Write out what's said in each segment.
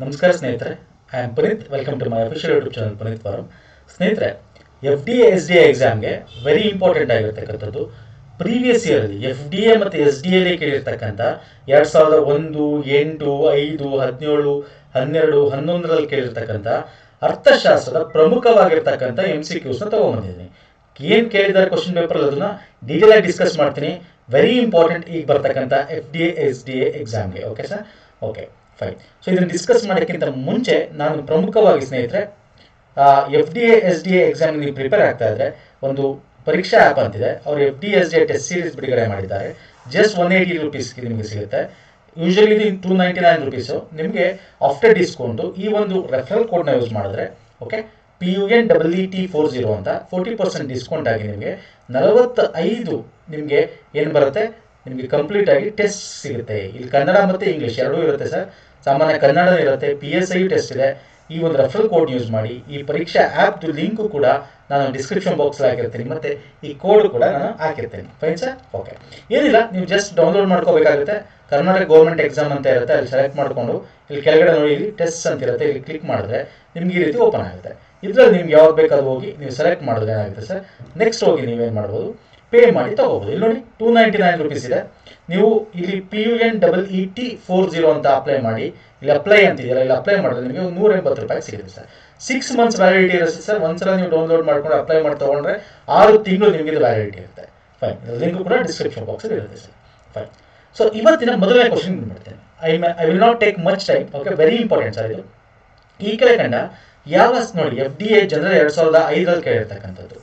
ನಮಸ್ಕಾರ ಸ್ನೇಹಿತರೆ, I am Puneeth. Welcome to my official YouTube channel Puneeth farm. ಸ್ನೇಹಿತರೆ, F D A S D A ಎಕ್ಸಾಮ್ಗೆ very important ಆಗಿರ್ತಕ್ಕಂಥದ್ದು previous ಇಯರಲ್ಲಿ ಎಫ್ ಡಿ ಎ ಮತ್ತು ಎಸ್ ಡಿ ಎಲ್ಲಿ ಕೇಳಿರ್ತಕ್ಕಂಥ 2001, 8, 5, 17, 12, 11ರಲ್ಲಿ ಕೇಳಿರ್ತಕ್ಕಂಥ ಅರ್ಥಶಾಸ್ತ್ರದ ಪ್ರಮುಖವಾಗಿರ್ತಕ್ಕಂಥ MCQs ತಗೊಂಡ್ಬಂದಿದ್ದೀನಿ. ಏನು ಕೇಳಿದ್ದಾರೆ ಕ್ವಶನ್ ಪೇಪರ್ ಅದನ್ನ ಡೀಟೇಲ್ ಆಗಿ ಡಿಸ್ಕಸ್ ಮಾಡ್ತೀನಿ. ವೆರಿ ಇಂಪಾರ್ಟೆಂಟ್ ಈಗ ಬರ್ತಕ್ಕಂಥ F D A S D A ಎಕ್ಸಾಮ್ಗೆ. Okay sir, okay fine. So ಇದನ್ನು ಡಿಸ್ಕಸ್ ಮಾಡೋಕ್ಕಿಂತ ಮುಂಚೆ ನಾನು ಪ್ರಮುಖವಾಗಿ ಸ್ನೇಹಿತರೆ, F D A S D A exam ನೀವು ಪ್ರಿಪೇರ್ ಆಗ್ತಾ ಇದ್ರೆ ಒಂದು ಪರೀಕ್ಷಾ ಆ್ಯಪ್ ಅಂತಿದೆ. ಅವರು F D S D A test series ಬಿಡುಗಡೆ ಮಾಡಿದ್ದಾರೆ. ಜಸ್ಟ್ 180 ರೂಪೀಸ್ಗೆ ನಿಮಗೆ ಸಿಗುತ್ತೆ. ಯೂಶಲಿ ಇದು 299 ರೂಪೀಸು. ನಿಮಗೆ ಆಫ್ಟರ್ ಡಿಸ್ಕೌಂಟು ಈ ಒಂದು ರೆಫರಲ್ ಕೋಡ್ನ ಯೂಸ್ ಮಾಡಿದ್ರೆ, ಓಕೆ, PUNEET40 ಅಂತ 40% ಡಿಸ್ಕೌಂಟ್ ಆಗಿ ನಿಮಗೆ 45 ನಿಮಗೆ ಏನು ಬರುತ್ತೆ, ನಿಮಗೆ ಕಂಪ್ಲೀಟ್ ಆಗಿ ಟೆಸ್ಟ್ ಸಿಗುತ್ತೆ. ಇಲ್ಲಿ ಕನ್ನಡ ಮತ್ತು ಇಂಗ್ಲೀಷ್ ಎರಡೂ ಇರುತ್ತೆ ಸರ್. ಸಾಮಾನ್ಯ ಕನ್ನಡ ಇರುತ್ತೆ, PSI ಟೆಸ್ಟ್ ಇದೆ. ಈ ಒಂದು ರೆಫರಲ್ ಕೋಡ್ ಯೂಸ್ ಮಾಡಿ. ಈ ಪರೀಕ್ಷಾ ಆ್ಯಪ್ದು ಲಿಂಕು ಕೂಡ ನಾನು ಡಿಸ್ಕ್ರಿಪ್ಷನ್ ಬಾಕ್ಸಲ್ಲಿ ಹಾಕಿರ್ತೀನಿ, ಮತ್ತು ಈ ಕೋಡ್ ಕೂಡ ನಾನು ಹಾಕಿರ್ತೀನಿ. Fine sir, okay. ಏನಿಲ್ಲ, ನೀವು ಜಸ್ಟ್ ಡೌನ್ಲೋಡ್ ಮಾಡ್ಕೋಬೇಕಾಗುತ್ತೆ. ಕರ್ನಾಟಕ ಗೌರ್ಮೆಂಟ್ ಎಕ್ಸಾಮ್ ಅಂತ ಇರುತ್ತೆ, ಅಲ್ಲಿ ಸೆಲೆಕ್ಟ್ ಮಾಡಿಕೊಂಡು ಇಲ್ಲಿ ಕೆಳಗಡೆ ನೋಡಿ, ಇಲ್ಲಿ ಟೆಸ್ಟ್ ಅಂತ ಇರುತ್ತೆ, ಇಲ್ಲಿ ಕ್ಲಿಕ್ ಮಾಡಿದ್ರೆ ನಿಮ್ಗೆ ಈ ರೀತಿ ಓಪನ್ ಆಗುತ್ತೆ. ಇದರಲ್ಲಿ ನಿಮ್ಗೆ ಯಾವ್ದು ಬೇಕಾದ್ರೂ ಹೋಗಿ ನೀವು ಸೆಲೆಕ್ಟ್ ಮಾಡಿದ್ರೆ ಏನಾಗುತ್ತೆ ಸರ್, ನೆಕ್ಸ್ಟ್ ಹೋಗಿ ನೀವೇನು ಮಾಡ್ಬೋದು, ಪೇ ಮಾಡಿ ತಗೋಬಹುದು. ಇಲ್ಲಿ ನೋಡಿ 299 ರೂಪೀಸ್ ಇದೆ. ನೀವು ಇಲ್ಲಿ PUNEET40 ಅಂತ ಅಪ್ಲೈ ಮಾಡಿ, ಇಲ್ಲಿ ಅಪ್ಲೈ ಅಂತಿದೆಯಲ್ಲ, ಇಲ್ಲಿ ಅಪ್ಲೈ ಮಾಡಿದ್ರೆ ನಿಮಗೆ 180 ರೂಪಾಯಿ ಸಿಗುತ್ತೆ ಸರ್. 6 ಮಂತ್ಸ್ ವ್ಯಾಲಿಡಿಟಿ ಇರುತ್ತೆ ಸರ್. ಒಂದ್ಸಲ ನೀವು ಡೌನ್ಲೋಡ್ ಮಾಡ್ಕೊಂಡು ಅಪ್ಲೈ ಮಾಡಿ ತಗೊಂಡ್ರೆ 6 ತಿಂಗಳು ನಿಮಗೆ ವ್ಯಾಲಿಡಿಟಿ ಇರುತ್ತೆ. ಫೈನ್, ಲಿಂಕ್ ಕೂಡ ಡಿಸ್ಕ್ರಿಪ್ಷನ್ ಬಾಕ್ಸಲ್ಲಿ ಇರುತ್ತೆ ಸರ್. ಫೈನ್. ಸೊ ಇವತ್ತಿನ ಮೊದಲನೇ ಕ್ವಶನ್ ಬಂದ್ಬಿಡ್ತೇನೆ. I will not take much time. Okay, very important sir ಇದು. ಈ ಕೆಳಕಂಡ ಯಾವ, ನೋಡಿ ಎಫ್ ಡಿ ಎ ಜನರಲ್ 2005ರಲ್ಲಿ ಕೇಳಿರ್ತಕ್ಕಂಥದ್ದು.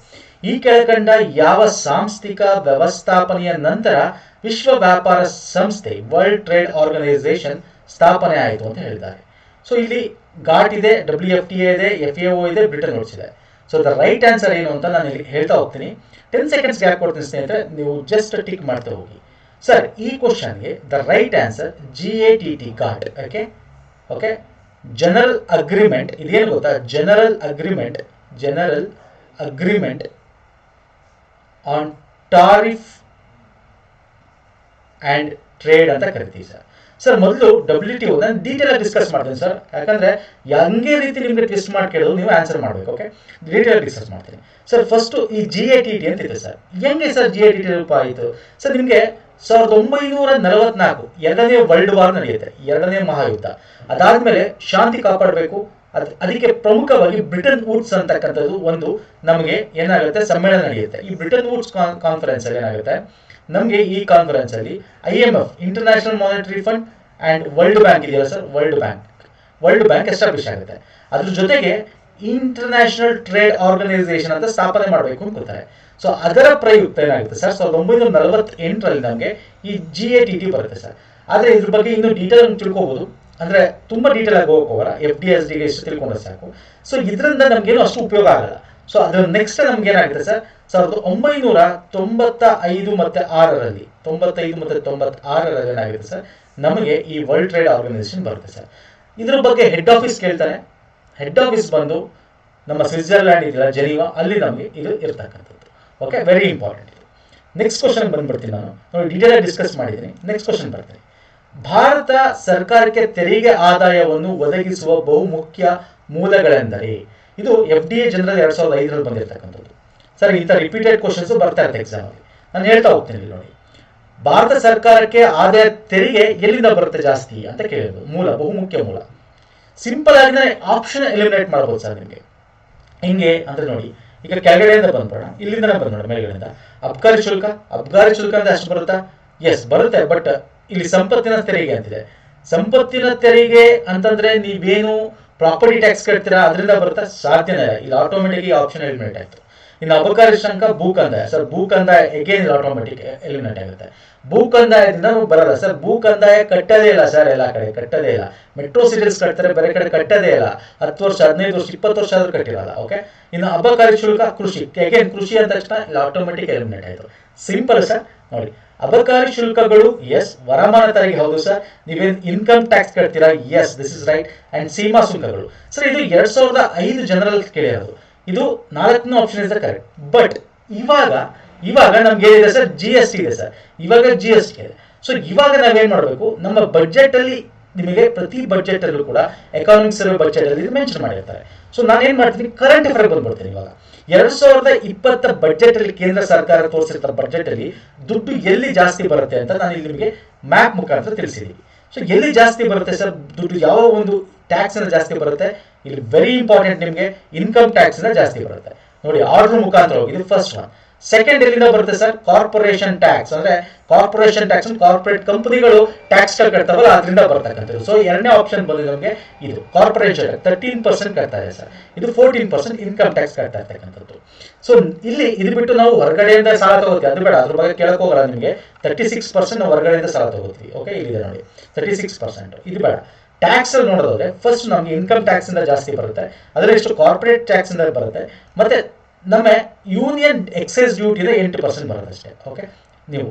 ಈ ಕೆಳಕಂಡ ಯಾವ ಸಾಂಸ್ಥಿಕ ವ್ಯವಸ್ಥಾಪನೆಯ ನಂತರ ವಿಶ್ವ ವ್ಯಾಪಾರ ಸಂಸ್ಥೆ ವರ್ಲ್ಡ್ ಟ್ರೇಡ್ ಆರ್ಗನೈಸೇಷನ್ ಸ್ಥಾಪನೆ ಆಯಿತು ಅಂತ ಹೇಳಿದ್ದಾರೆ. ಸೊ ಇಲ್ಲಿ ಗಾಟ್ ಇದೆ, WFTA ಇದೆ, FAO ಇದೆ, ಬ್ರಿಟನ್ ವುಡ್ಸ್ ಇದೆ. ಸೊ ದ ರೈಟ್ ಆನ್ಸರ್ ಏನು ಅಂತ ನಾನು ಇಲ್ಲಿ ಹೇಳ್ತಾ ಹೋಗ್ತೀನಿ. 10 ಸೆಕೆಂಡ್ಸ್ ಗ್ಯಾಪ್ ಕೊಡ್ತೀನಿ ಸ್ನೇಹಿತರೆ, ನೀವು ಜಸ್ಟ್ ಟಿಕ್ ಮಾಡ್ತಾ ಹೋಗಿ. ಸರ್, ಈ ಕ್ವಶನ್ಗೆ the right answer GATT, GATT. Okay okay, general agreement. ಇದೇನು ಗೊತ್ತಾ, general agreement on tariff and trade ಅಂತ ಕರಿತೀವಿ ಸರ್. ಸರ್, ಮೊದಲು WTO ನಾನು ಡೀಟೇಲ್ ಆಗಿ ಡಿಸ್ಕಸ್ ಮಾಡ್ತೀನಿ ಸರ್, ಯಾಕಂದ್ರೆ ಹಂಗೆ ರೀತಿ ನಿಮಗೆ ಟೆಸ್ಟ್ ಮಾಡಿ ಕೇಳೋದು, ನೀವು ಆನ್ಸರ್ ಮಾಡಬೇಕು. ಓಕೆ, ಡೀಟೇಲ್ ಆಗಿ ಡಿಸ್ಕಸ್ ಮಾಡ್ತೀನಿ ಸರ್. ಫಸ್ಟ್ ಈ GATT ಅಂತ ಇದೆ ಸರ್. ಹೆಂಗೆ ಸರ್ GATT ರೂಪ ಆಯಿತು ಸರ್? ನಿಮಗೆ 1944 ಎರಡನೇ ವರ್ಲ್ಡ್ ವಾರ್ ನಡೆಯುತ್ತೆ, ಎರಡನೇ ಮಹಾಯುದ್ಧ. ಅದಾದ್ಮೇಲೆ ಶಾಂತಿ ಕಾಪಾಡಬೇಕು, ಅದಕ್ಕೆ ಪ್ರಮುಖವಾಗಿ ಬ್ರಿಟನ್ ವುಡ್ಸ್ ಅಂತಕ್ಕಂಥದ್ದು ಒಂದು ನಮಗೆ ಏನಾಗುತ್ತೆ, ಸಮ್ಮೇಳನ ನಡೆಯುತ್ತೆ. ಈ ಬ್ರಿಟನ್ ವುಡ್ಸ್ ಕಾನ್ಫರೆನ್ಸ್ ಅಲ್ಲಿ ಏನಾಗುತ್ತೆ, ನಮಗೆ ಈ ಕಾನ್ಫರೆನ್ಸ್ ಅಲ್ಲಿ IMF, international monetary fund and world bank ಇದೆಯಲ್ಲ ಸರ್, ವರ್ಲ್ಡ್ ಬ್ಯಾಂಕ್ ಎಸ್ಟಾಬ್ಲಿಷ್ ಆಗುತ್ತೆ. ಅದ್ರ ಜೊತೆಗೆ ಇಂಟರ್ನ್ಯಾಷನಲ್ ಟ್ರೇಡ್ ಆರ್ಗನೈಸೇಷನ್ ಅಂತ ಸ್ಥಾಪನೆ ಮಾಡಬೇಕು ಅಂತಾರೆ. ಸೊ ಅದರ ಪ್ರಯುಕ್ತ ಏನಾಗುತ್ತೆ ಸರ್, 1948ರಲ್ಲಿ ನಮಗೆ ಈ GATT ಬರುತ್ತೆ ಸರ್. ಆದರೆ ಇದ್ರ ಬಗ್ಗೆ ಇನ್ನೂ ಡೀಟೇಲ್ ತಿಳ್ಕೋಬಹುದು, ಅಂದ್ರೆ ತುಂಬಾ ಡೀಟೇಲ್ ಆಗಿ ಹೋಗೋಲ್ಲ, FDSD ಗೆ ಎಷ್ಟು ತಿಳ್ಕೊಂಡ್ರೆ ಸಾಕು. ಸೊ ಇದರಿಂದ ನಮ್ಗೇನು ಅಷ್ಟು ಉಪಯೋಗ ಆಗಲ್ಲ. ಸೊ ಅದ್ರ ನೆಕ್ಸ್ಟ್ ನಮ್ಗೆ ಏನಾಗುತ್ತೆ ಸರ್, 1995 ಮತ್ತೆ 6ರಲ್ಲಿ 95 ಮತ್ತೆ 96ರಲ್ಲಿ ಏನಾಗುತ್ತೆ ಸರ್, ನಮಗೆ ಈ ವರ್ಲ್ಡ್ ಟ್ರೇಡ್ ಆರ್ಗನೈಸೇಷನ್ ಬರುತ್ತೆ ಸರ್. ಇದ್ರ ಬಗ್ಗೆ ಹೆಡ್ ಆಫೀಸ್ ಕೇಳ್ತಾರೆ. ಹೆಡ್ ಆಫೀಸ್ ಬಂದು ನಮ್ಮ ಸ್ವಿಟ್ಜರ್ಲ್ಯಾಂಡ್ ಇದೆಯಲ್ಲ, ಜೆನೀವಾ, ಅಲ್ಲಿ ನಮಗೆ ಇದು ಇರ್ತಕ್ಕಂಥದ್ದು. Okay, very important. Next question ಬಂದ್ಬಿಡ್ತೀನಿ. ನಾನು ನೋಡಿ ಡೀಟೇಲ್ ಆಗಿ ಡಿಸ್ಕಸ್ ಮಾಡಿದ್ದೀನಿ. ನೆಕ್ಸ್ಟ್ ಕ್ವಶನ್ ಬರ್ತೀನಿ. ಭಾರತ ಸರ್ಕಾರಕ್ಕೆ ತೆರಿಗೆ ಆದಾಯವನ್ನು ಒದಗಿಸುವ ಬಹುಮುಖ್ಯ ಮೂಲಗಳೆಂದರೆ, ಇದು FDA ಜನರಲ್ 2005ರಲ್ಲಿ ಬಂದಿರತಕ್ಕಂಥದ್ದು ಸರ್. ಇಂಥ ರಿಪೀಟೆಡ್ ಕ್ವಶನ್ಸ್ ಬರ್ತಾ ಇರುತ್ತೆ ಎಕ್ಸಾಮ್ ಅಲ್ಲಿ. ನಾನು ಹೇಳ್ತಾ ಹೋಗ್ತೀನಿ ನೋಡಿ. ಭಾರತ ಸರ್ಕಾರಕ್ಕೆ ಆದಾಯ ತೆರಿಗೆ ಎಲ್ಲಿಂದ ಬರುತ್ತೆ ಜಾಸ್ತಿ ಅಂತ ಕೇಳಿದ್ರು. ಮೂಲ, ಬಹುಮುಖ್ಯ ಮೂಲ. ಸಿಂಪಲ್ ಆಗಿ ಆಪ್ಷನ್ ಎಲಿಮಿನೇಟ್ ಮಾಡ್ಬೋದು ಸರ್ ನಿಮಗೆ. ಹಿಂಗೆ ಅಂದ್ರೆ ನೋಡಿ, ಈಗ ಕೆಳಗಡೆಯಿಂದ ಬಂದ್ಬಿಡೋಣ, ಇಲ್ಲಿಂದನೇ ಬಂದ್ಬಿಡೋಣ ಮೇಲ್ಗಡೆಯಿಂದ. ಅಬ್ಕಾರಿ ಶುಲ್ಕ ಅಂತ ಅಷ್ಟು ಬರುತ್ತಾ? ಎಸ್ ಬರುತ್ತೆ, ಬಟ್ ಇಲ್ಲಿ ಸಂಪತ್ತಿನ ತೆರಿಗೆ ಅಂತಿದೆ. ಸಂಪತ್ತಿನ ತೆರಿಗೆ ಅಂತಂದ್ರೆ ನೀವೇನು ಪ್ರಾಪರ್ಟಿ ಟ್ಯಾಕ್ಸ್ ಕಟ್ತೀರಾ ಅದರಿಂದ ಬರುತ್ತಾ? ಸಾಧ್ಯನೇ ಇಲ್ಲ. ಇಲ್ಲಿ ಆಟೋಮೆಟಿಕ್ ಆಪ್ಷನ್ ಎಲಿಮಿನೇಟ್ ಆಯ್ತು. ಇನ್ನು ಅಬಕಾರಿ ಶುಲ್ಕ, ಭೂಕಂದಾಯ ಸರ್. ಭೂಕಂದಾಯ ಎಗೇನ್ ಆಟೋಮೆಟಿಕ್ ಎಲಿಮಿನೇಟ್ ಆಗುತ್ತೆ. ಭೂಕಂದಾಯದಿಂದ ಬರಲ್ಲ ಸರ್. ಭೂಕಂದಾಯ ಕಟ್ಟದೇ ಇಲ್ಲ ಸರ್, ಎಲ್ಲ ಕಡೆ ಕಟ್ಟದೇ ಇಲ್ಲ. ಮೆಟ್ರೋ ಸಿಟೀಸ್ ಕಟ್ತಾರೆ, ಬೇರೆ ಕಡೆ ಕಟ್ಟದೇ ಇಲ್ಲ. 10 ವರ್ಷ, 15 ವರ್ಷ, 20 ವರ್ಷ ಆದ್ರೂ ಕಟ್ಟಿರಲ್ಲ. ಓಕೆ, ಇನ್ನು ಅಬಕಾರಿ ಶುಲ್ಕ, ಕೃಷಿ, ಎಗೇನ್ ಕೃಷಿ ಅಂದ ತಕ್ಷಣ ಇಲ್ಲಿ ಆಟೋಮೆಟಿಕ್ ಎಲಿಮಿನೇಟ್ ಆಯ್ತು. Simple sir. ನೋಡಿ, ಅಬಕಾರಿ ಶುಲ್ಕಗಳು ಎಸ್, ವರಮಾನ ತೆರಿಗೆ ಹೌದು ಸರ್. ನೀವೇನು ಇನ್ಕಮ್ ಟ್ಯಾಕ್ಸ್ ಕಟ್ತೀರಾ? Yes, this is right. And ಸೀಮಾ ಶುಲ್ಕಗಳು ಸರ್, ಇದು 2005 ಜನರಲ್ ಕೇಳಿರೋದು. ಇದು 4ನೇ ಆಪ್ಷನ್ ಇಸ್ ಕರೆಕ್ಟ್. ಬಟ್ ಇವಾಗ ನಮ್ಗೆ ಏನಿದೆ ಸರ್, GST ಇದೆ ಸರ್. ಇವಾಗ GST ಇದೆ. ಸೊ ಇವಾಗ ನಾವೇನ್ ಮಾಡಬೇಕು, ನಮ್ಮ ಬಜೆಟ್ ಅಲ್ಲಿ ನಿಮಗೆ ಪ್ರತಿ ಬಜೆಟ್ ಅಲ್ಲೂ ಕೂಡ ಎಕಾನಮಿಕ್ ಸರ್ವೆ ಬಜೆಟ್ ಅಲ್ಲಿ ಮೆನ್ಷನ್ ಮಾಡಿರ್ತಾರೆ. ಸೊ ನಾನೇನ್ ಮಾಡ್ತೀನಿ, ಕರೆಂಟ್ ಅಫೇರ್ ಬಂದ್ಬಿಡ್ತೀನಿ. ಇವಾಗ 2020 ಬಜೆಟ್ ಅಲ್ಲಿ ಕೇಂದ್ರ ಸರ್ಕಾರ ತೋರಿಸಿರ್ತಾರೆ ಬಜೆಟ್ ಅಲ್ಲಿ ದುಡ್ಡು ಎಲ್ಲಿ ಜಾಸ್ತಿ ಬರುತ್ತೆ ಅಂತ ನಾನು ಇಲ್ಲಿ ನಿಮಗೆ ಮ್ಯಾಪ್ ಮುಖಾಂತರ ತಿಳಿಸಿದೀನಿ. ಸೊ ಎಲ್ಲಿ ಜಾಸ್ತಿ ಬರುತ್ತೆ ಸರ್ ದುಡ್ಡು, ಯಾವ ಒಂದು ಟ್ಯಾಕ್ಸ್ ಜಾಸ್ತಿ ಬರುತ್ತೆ, ಇಲ್ಲಿ ವೆರಿ ಇಂಪಾರ್ಟೆಂಟ್ ನಿಮಗೆ ಇನ್ಕಮ್ ಟ್ಯಾಕ್ಸ್ ಜಾಸ್ತಿ ಬರುತ್ತೆ ನೋಡಿ, ಆರ್ಡರ್ ಮುಖಾಂತರ ಹೋಗಿ. ಇದು ಫಸ್ಟ್ ಒನ್. ಸೆಕೆಂಡ್ ಎಲ್ಲಿಂದ ಬರುತ್ತೆ ಸರ್, ಕಾರ್ಪೊರೇಷನ್ ಟ್ಯಾಕ್ಸ್. ಅಂದ್ರೆ ಕಾರ್ಪೊರೇಷನ್ ಟ್ಯಾಕ್ಸ್, ಕಾರ್ಪೊರೇಟ್ ಕಂಪನಿಗಳು ಟ್ಯಾಕ್ಸ್ ಕಟ್ತಾವಲ್ಲ ಅದರಿಂದ ಬರ್ತಕ್ಕಂಥದ್ದು. ಸೊ ಎರಡನೇ ಆಪ್ಷನ್ ಬಂದಿದೆ ನಮಗೆ ಇದು ಕಾರ್ಪೊರೇಷನ್ 13% ಕಟ್ತಾ ಇದೆ ಸರ್, ಇದು 14% ಇನ್ಕಮ್ ಟ್ಯಾಕ್ಸ್ ಕಟ್ತಾ ಇರ್ತಕ್ಕಂಥದ್ದು. ಸೊ ಇಲ್ಲಿ ಇದು ಬಿಟ್ಟು ನಾವು ಹೊರಗಡೆಯಿಂದ ಸಾಲ ತಗೋತೀವಿ, ಅದು ಬೇಡ, ಅದ್ರ ಬಗ್ಗೆ ಕೇಳಕ್ ಹೋಗಲ್ಲ ನಿಮಗೆ. 36% ನಾವು ಹೊರಗಡೆಯಿಂದ ಸಾಲ ತಗೋತೀವಿ. ಓಕೆ, ಇಲ್ಲಿದೆ ನೋಡಿ 36%, ಇದು ಬೇಡ. ಟ್ಯಾಕ್ಸ್ ಅಲ್ಲಿ ನೋಡೋದಾದ್ರೆ ಫಸ್ಟ್ ನಮಗೆ ಇನ್ಕಮ್ ಟ್ಯಾಕ್ಸ್ ಇಂದ ಜಾಸ್ತಿ ಬರುತ್ತೆ, ಅದರಲ್ಲಿ ಎಷ್ಟು ಕಾರ್ಪೊರೇಟ್ ಟ್ಯಾಕ್ಸ್ ಇಂದ ಬರುತ್ತೆ, ಮತ್ತೆ ನಮ್ಮ ಯೂನಿಯನ್ ಎಕ್ಸೈಸ್ ಡ್ಯೂಟಿ 8% ಬರುತ್ತೆ ಅಷ್ಟೇ. ಓಕೆ, ನೀವು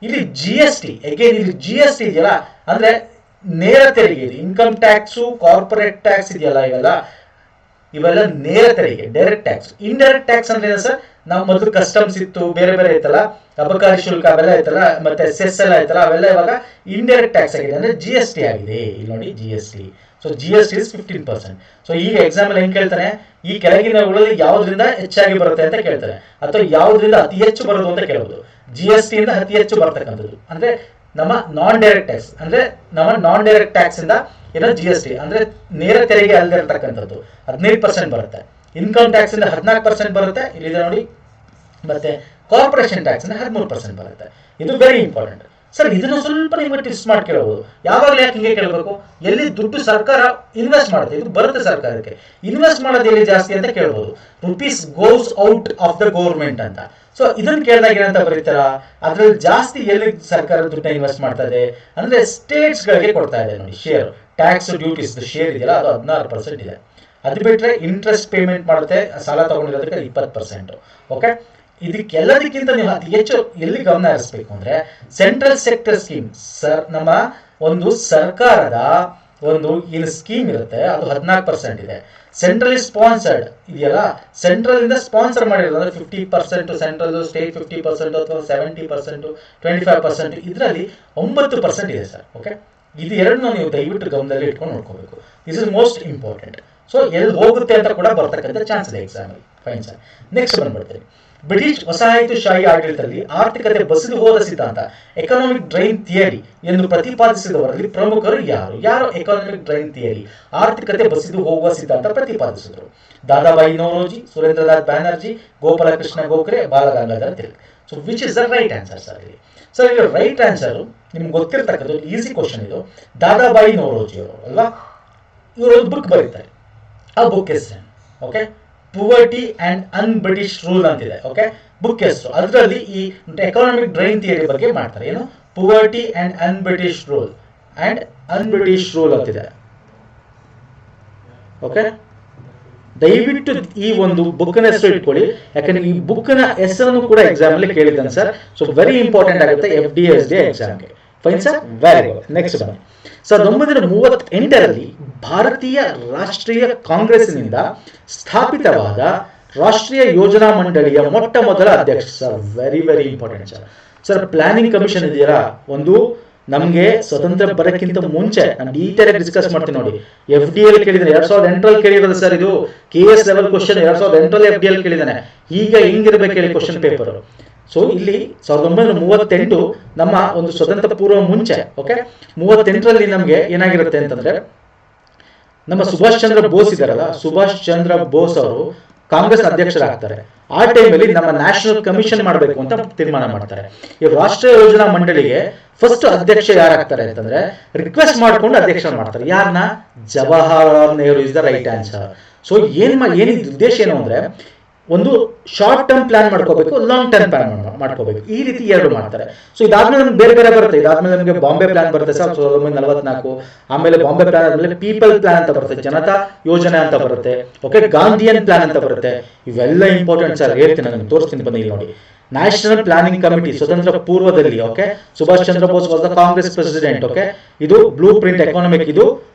ಇಲ್ಲಿ ಜಿ ಎಸ್ ಟಿ ಅಗೇನ್, ಇಲ್ಲಿ ಜಿ ಎಸ್ ಟಿ ಇದೆಯಲ್ಲ ಅಂದ್ರೆ ನೇರ ತೆರಿಗೆ, ಇದು ಇನ್ಕಮ್ ಟ್ಯಾಕ್ಸು ಕಾರ್ಪೊರೇಟ್ ಟ್ಯಾಕ್ಸ್ ಇದೆಯಲ್ಲ ಇವೆಲ್ಲ ನೇರ ತೆರಿಗೆ, ಡೈರೆಕ್ಟ್ ಟ್ಯಾಕ್ಸ್. ಇಂಡೈರೆಕ್ಟ್ ಟ್ಯಾಕ್ಸ್ ಅಂದ್ರೆ ಸರ್, ನಾವು ಮೊದಲು ಕಸ್ಟಮ್ಸ್ ಇತ್ತು, ಬೇರೆ ಬೇರೆ ಐತಲ್ಲ, ಅಬಕಾರಿ ಶುಲ್ಕ ಅವೆಲ್ಲ ಐತಲ್ಲ, ಮತ್ತೆ ಸೆಸ್ ಎಲ್ಲ ಐತಲ್ಲ, ಅವೆಲ್ಲ ಇವಾಗ ಇಂಡೈರೆಕ್ಟ್ ಟ್ಯಾಕ್ಸ್ ಆಗಿದೆ, ಅಂದ್ರೆ ಜಿ ಎಸ್ ಟಿ ಆಗಿದೆ. ಇಲ್ಲಿ ನೋಡಿ G S T. So G S T 15%. So ಈಗ ಎಕ್ಸಾಂಪಲ್ ಹೆಂಗ್ ಕೇಳ್ತಾನೆ, ಈ ಕೆಳಗಿನವುಗಳಲ್ಲಿ ಯಾವ್ದ್ರಿಂದ ಹೆಚ್ಚಾಗಿ ಬರುತ್ತೆ ಅಂತ ಕೇಳ್ತಾರೆ, ಅಥವಾ ಯಾವ್ದ್ರಿಂದ ಅತಿ ಹೆಚ್ಚು ಬರೋದು ಅಂತ ಕೇಳಬಹುದು. ಜಿ ಎಸ್ ಟಿ ಇಂದ ಅತಿ ಹೆಚ್ಚು ಬರ್ತಕ್ಕಂಥದ್ದು ಅಂದ್ರೆ ನಮ್ಮ ನಾನ್ ಡೈರೆಕ್ಟ್ ಟ್ಯಾಕ್ಸ್, ಅಂದ್ರೆ ನಮ್ಮ ನಾನ್ ಡೈರೆಕ್ಟ್ ಟ್ಯಾಕ್ಸ್ ಇಂದ ಏನೋ ಜಿ ಎಸ್ ಟಿ ಅಂದ್ರೆ ನೇರ ತೆರಿಗೆ ಅಲ್ಲದೆ ಇರತಕ್ಕಂಥದ್ದು 15% ಬರುತ್ತೆ. ಇನ್ಕಮ್ ಟ್ಯಾಕ್ಸ್ ಇಂದ 14% ಬರುತ್ತೆ, ಇಲ್ಲಿದೆ ನೋಡಿ. ಮತ್ತೆ ಕಾರ್ಪೊರೇಷನ್ ಟ್ಯಾಕ್ಸ್ ಇಂದ 13% ಬರುತ್ತೆ. ಇದು ವೆರಿ ಇಂಪಾರ್ಟೆಂಟ್ ಸರ್. ಇದನ್ನು ಸ್ವಲ್ಪ ನಿಮಗೆ ಟ್ವಿಸ್ಟ್ ಮಾಡಿ ಕೇಳಬಹುದು. ಯಾವಾಗಲೂ ಯಾಕೆ ಹಿಂಗೆ ಕೇಳಬೇಕು, ಎಲ್ಲಿ ದುಡ್ಡು ಸರ್ಕಾರ ಇನ್ವೆಸ್ಟ್ ಮಾಡುತ್ತೆ, ಇದು ಬರುತ್ತೆ ಸರ್ಕಾರಕ್ಕೆ, ಇನ್ವೆಸ್ಟ್ ಮಾಡೋದು ಎಲ್ಲಿ ಜಾಸ್ತಿ ಅಂತ ಕೇಳಬಹುದು. Rupees goes out of the government ಅಂತ. ಸೊ ಇದನ್ನ ಕೇಳಿದಾಗ ಏನಂತ ಬರೀತಾರ, ಅದ್ರಲ್ಲಿ ಜಾಸ್ತಿ ಎಲ್ಲಿ ಸರ್ಕಾರ ದುಡ್ಡನ್ನ ಇನ್ವೆಸ್ಟ್ ಮಾಡ್ತಾ ಇದೆ ಅಂದ್ರೆ ಸ್ಟೇಟ್ಸ್ ಗಳಿಗೆ ಕೊಡ್ತಾ ಇದೆ ನೋಡಿ. ಶೇರ್ ಟ್ಯಾಕ್ಸ್ ಡ್ಯೂಟೀಸ್ ಶೇರ್ ಇದೆಯಲ್ಲ ಅದು 16% ಇದೆ. ಅದು ಬಿಟ್ರೆ ಇಂಟ್ರೆಸ್ಟ್ ಪೇಮೆಂಟ್ ಮಾಡುತ್ತೆ, ಸಾಲ ತಗೊಂಡಿರೋದಕ್ಕೆ 20%. ಓಕೆ, ಇದಕ್ಕೆಲ್ಲದಕ್ಕಿಂತ ನೀವು ಅತಿ ಹೆಚ್ಚು ಎಲ್ಲಿ ಗಮನ ಹರಿಸಬೇಕು ಅಂದ್ರೆ ಸೆಂಟ್ರಲ್ ಸೆಕ್ಟರ್ ಸ್ಕೀಮ್ ಸರ್. ನಮ್ಮ ಒಂದು ಸರ್ಕಾರದ ಒಂದು ಏನು ಸ್ಕೀಮ್ ಇರುತ್ತೆ ಅದು 14% ಇದೆ. ಸೆಂಟ್ರಲಿ ಸ್ಪಾನ್ಸರ್ಡ್ ಇದೆಯಲ್ಲ, ಸೆಂಟ್ರಲ್ ಇಂದ ಸ್ಪಾನ್ಸರ್ ಮಾಡಿರೋದು ಅಂದ್ರೆ 50% ಸೆಂಟ್ರಲ್, ಸ್ಟೇಟ್ 50% ಅಥವಾ 70%, 25%, ಇದರಲ್ಲಿ 9% ಇದೆ ಸರ್. ಓಕೆ, ಇದು ಎರಡನ್ನೂ ನೀವು ದಯವಿಟ್ಟು ಗಮನದಲ್ಲಿ ಇಟ್ಕೊಂಡು ನೋಡ್ಕೋಬೇಕು. This is most important. So ಎಲ್ಲಿ ಹೋಗುತ್ತೆ ಅಂತ ಕೂಡ ಬರ್ತಕ್ಕಂಥ ಚಾನ್ಸ್ ಇದೆ ಎಕ್ಸಾಮ್ ಅಲ್ಲಿ. Fine sir. ನೆಕ್ಸ್ಟ್ ಬಂದ್ಬಿಡ್ತೀನಿ, ಬ್ರಿಟಿಷ್ ವಸಾಹತುಶಾಹಿ ಆಡಳಿತದಲ್ಲಿ ಆರ್ಥಿಕತೆ ಬಸಿದು ಹೋದ ಸಿದ್ಧಾಂತ ಎಕನಾಮಿಕ್ ಡ್ರೈನ್ ಥಿಯರಿ ಎಂದು ಪ್ರತಿಪಾದಿಸಿದವರಲ್ಲಿ ಪ್ರಮುಖರು ಯಾರು? ಯಾರು ಎಕನಾಮಿಕ್ ಡ್ರೈನ್ ಥಿಯರಿ ಆರ್ಥಿಕತೆ ಬಸಿದು ಹೋಗುವ ಸಿದ್ಧಾಂತ ಪ್ರತಿಪಾದಿಸಿದರು? Dadabhai Naoroji, Surendranath Banerjee, Gopalkrishna Gokhale, Balagangadhar Tilak. So which is the right answer sir? ಇಲ್ಲಿ ಸರ್ ಇಲ್ಲಿ ರೈಟ್ ಆನ್ಸರ್ ನಿಮ್ಗೆ ಗೊತ್ತಿರ್ತಕ್ಕಂಥ ಈಸಿ ಕ್ವಶನ್ ಇದು. ದಾದಾಬಾಯಿ ನೌರೋಜಿ ಅವರು ಅಲ್ವಾ, ಇವರು ಒಂದು ಬುಕ್ ಬರೀತಾರೆ. ಆ ಬುಕ್ ಹೆಸರು okay, poverty and un British rule ಅಂತಿದೆ. ಓಕೆ, ಬುಕ್ ಹೆಸರು. ಅದರಲ್ಲಿ ಈ ಎಕನಾಮಿಕ್ ಡ್ರೈನ್ ಥಿಯರಿ ಬಗ್ಗೆ ಮಾಡ್ತಾರೆ. ಏನು, poverty and un British rule ಅಂತಿದೆ. ಓಕೆ, ದಯವಿಟ್ಟು ಈ ಒಂದು ಬುಕ್ ನ ಹೆಸರು ಇಟ್ಕೊಳ್ಳಿ, ಯಾಕಂದ್ರೆ ಈ ಬುಕ್ ನ ಹೆಸರನ್ನು ಕೂಡ ಎಕ್ಸಾಮ್ ಅಲ್ಲಿ ಕೇಳಿದ್ದಾನೆ ಸರ್. ಸೊ ವೆರಿ ಇಂಪಾರ್ಟೆಂಟ್ ಆಗುತ್ತೆ FDSD ಎಕ್ಸಾಮ್ಗೆ. Fine sir, very good. Next ಬನ್ನಿ. 1938ರಲ್ಲಿ ಭಾರತೀಯ ರಾಷ್ಟ್ರೀಯ ಕಾಂಗ್ರೆಸ್ನಿಂದ ಸ್ಥಾಪಿತವಾದ ರಾಷ್ಟ್ರೀಯ ಯೋಜನಾ ಮಂಡಳಿಯ ಮೊಟ್ಟ ಮೊದಲ ಅಧ್ಯಕ್ಷ sir. Very very important sir. Sir planning commission ಇದೆಯಲ್ಲ, ಒಂದು ನಮಗೆ ಸ್ವತಂತ್ರ ಬರಕ್ಕಿಂತ ಮುಂಚೆ ನಾನು ಡೀಟೇಲ್ ಆಗಿ ಡಿಸ್ಕಸ್ ಮಾಡ್ತೀನಿ ನೋಡಿ. FDL ಕೇಳಿದಾನೆ 2008ರಲ್ಲಿ ಕೇಳಿರೋದು ಸರ್. ಇದು KS ಲೆವೆಲ್ ಕ್ವಶನ್ 2008ರಲ್ಲಿ FDL ಕೇಳಿದಾನೆ. ಈಗ ಹೆಂಗಿರ್ಬೇಕು ಹೇಳಿ ಕ್ವಶನ್ ಪೇಪರ್. ಸೊ ಇಲ್ಲಿ 1938 ನಮ್ಮ ಒಂದು ಸ್ವತಂತ್ರ ಪೂರ್ವ ಮುಂಚೆ. ಓಕೆ, 38ರಲ್ಲಿ ನಮ್ಗೆ ಏನಾಗಿರುತ್ತೆ ಅಂತಂದ್ರೆ, ನಮ್ಮ ಸುಭಾಷ್ ಚಂದ್ರ ಬೋಸ್ ಇದಾರಲ್ಲ, ಸುಭಾಷ್ ಚಂದ್ರ ಬೋಸ್ ಅವರು ಕಾಂಗ್ರೆಸ್ ಅಧ್ಯಕ್ಷರಾಗ್ತಾರೆ. ಆ ಟೈಮಲ್ಲಿ ನಮ್ಮ ನ್ಯಾಷನಲ್ ಕಮಿಷನ್ ಮಾಡಬೇಕು ಅಂತ ತೀರ್ಮಾನ ಮಾಡ್ತಾರೆ. ಈ ರಾಷ್ಟ್ರೀಯ ಯೋಜನಾ ಮಂಡಳಿಗೆ ಫಸ್ಟ್ ಅಧ್ಯಕ್ಷ ಯಾರಾಗ್ತಾರೆ ಅಂತಂದ್ರೆ, ರಿಕ್ವೆಸ್ಟ್ ಮಾಡ್ಕೊಂಡು ಅಧ್ಯಕ್ಷ ಮಾಡ್ತಾರೆ. ಯಾರನ್ನ? Jawaharlal Nehru is the right answer. So ಏನಿದ್ ಉದ್ದೇಶ ಏನು ಅಂದ್ರೆ, ಒಂದು ಶಾರ್ಟ್ ಟರ್ಮ್ ಪ್ಲಾನ್ ಮಾಡ್ಕೋಬೇಕು, ಲಾಂಗ್ ಟರ್ಮ್ ಪ್ಲಾನ್ ಮಾಡ್ಕೋಬೇಕು. ಈ ರೀತಿ ಎರಡು ಮಾಡ್ತಾರೆ. ಸೊ ಇದಾದ್ಮೇಲೆ ನಮ್ಗೆ ಬೇರೆ ಬೇರೆ ಬರುತ್ತೆ. ಇದಾದ್ಮೇಲೆ ನಮಗೆ ಬಾಂಬೆ ಪ್ಲಾನ್ ಬರುತ್ತೆ ಸರ್ 1944. ಆಮೇಲೆ ಬಾಂಬೆ ಪ್ಲಾನ್ ಆದ್ಮೇಲೆ ಪೀಪಲ್ ಪ್ಲಾನ್ ಅಂತ ಬರುತ್ತೆ, ಜನತಾ ಯೋಜನೆ ಅಂತ ಬರುತ್ತೆ. ಓಕೆ, ಗಾಂಧಿಯನ್ ಪ್ಲಾನ್ ಅಂತ ಬರುತ್ತೆ. ಇವೆಲ್ಲ ಇಂಪಾರ್ಟೆಂಟ್ ಸರ್, ಹೇಳ್ತೀನಿ ನಾನು ತೋರಿಸ್ತೀನಿ ಬನ್ನಿ ನೋಡಿ. ನ್ಯಾಷನಲ್ ಪ್ಲಾನಿಂಗ್ ಕಮಿಟಿ ಸ್ವತಂತ್ರ ಪೂರ್ವದಲ್ಲಿ. Okay, Subhash Chandra Bose was the Congress president. Okay, ಇದು ಬ್ಲೂ ಪ್ರಿಂಟ್ ಎಕಾನಮಿಕ್. ಇದು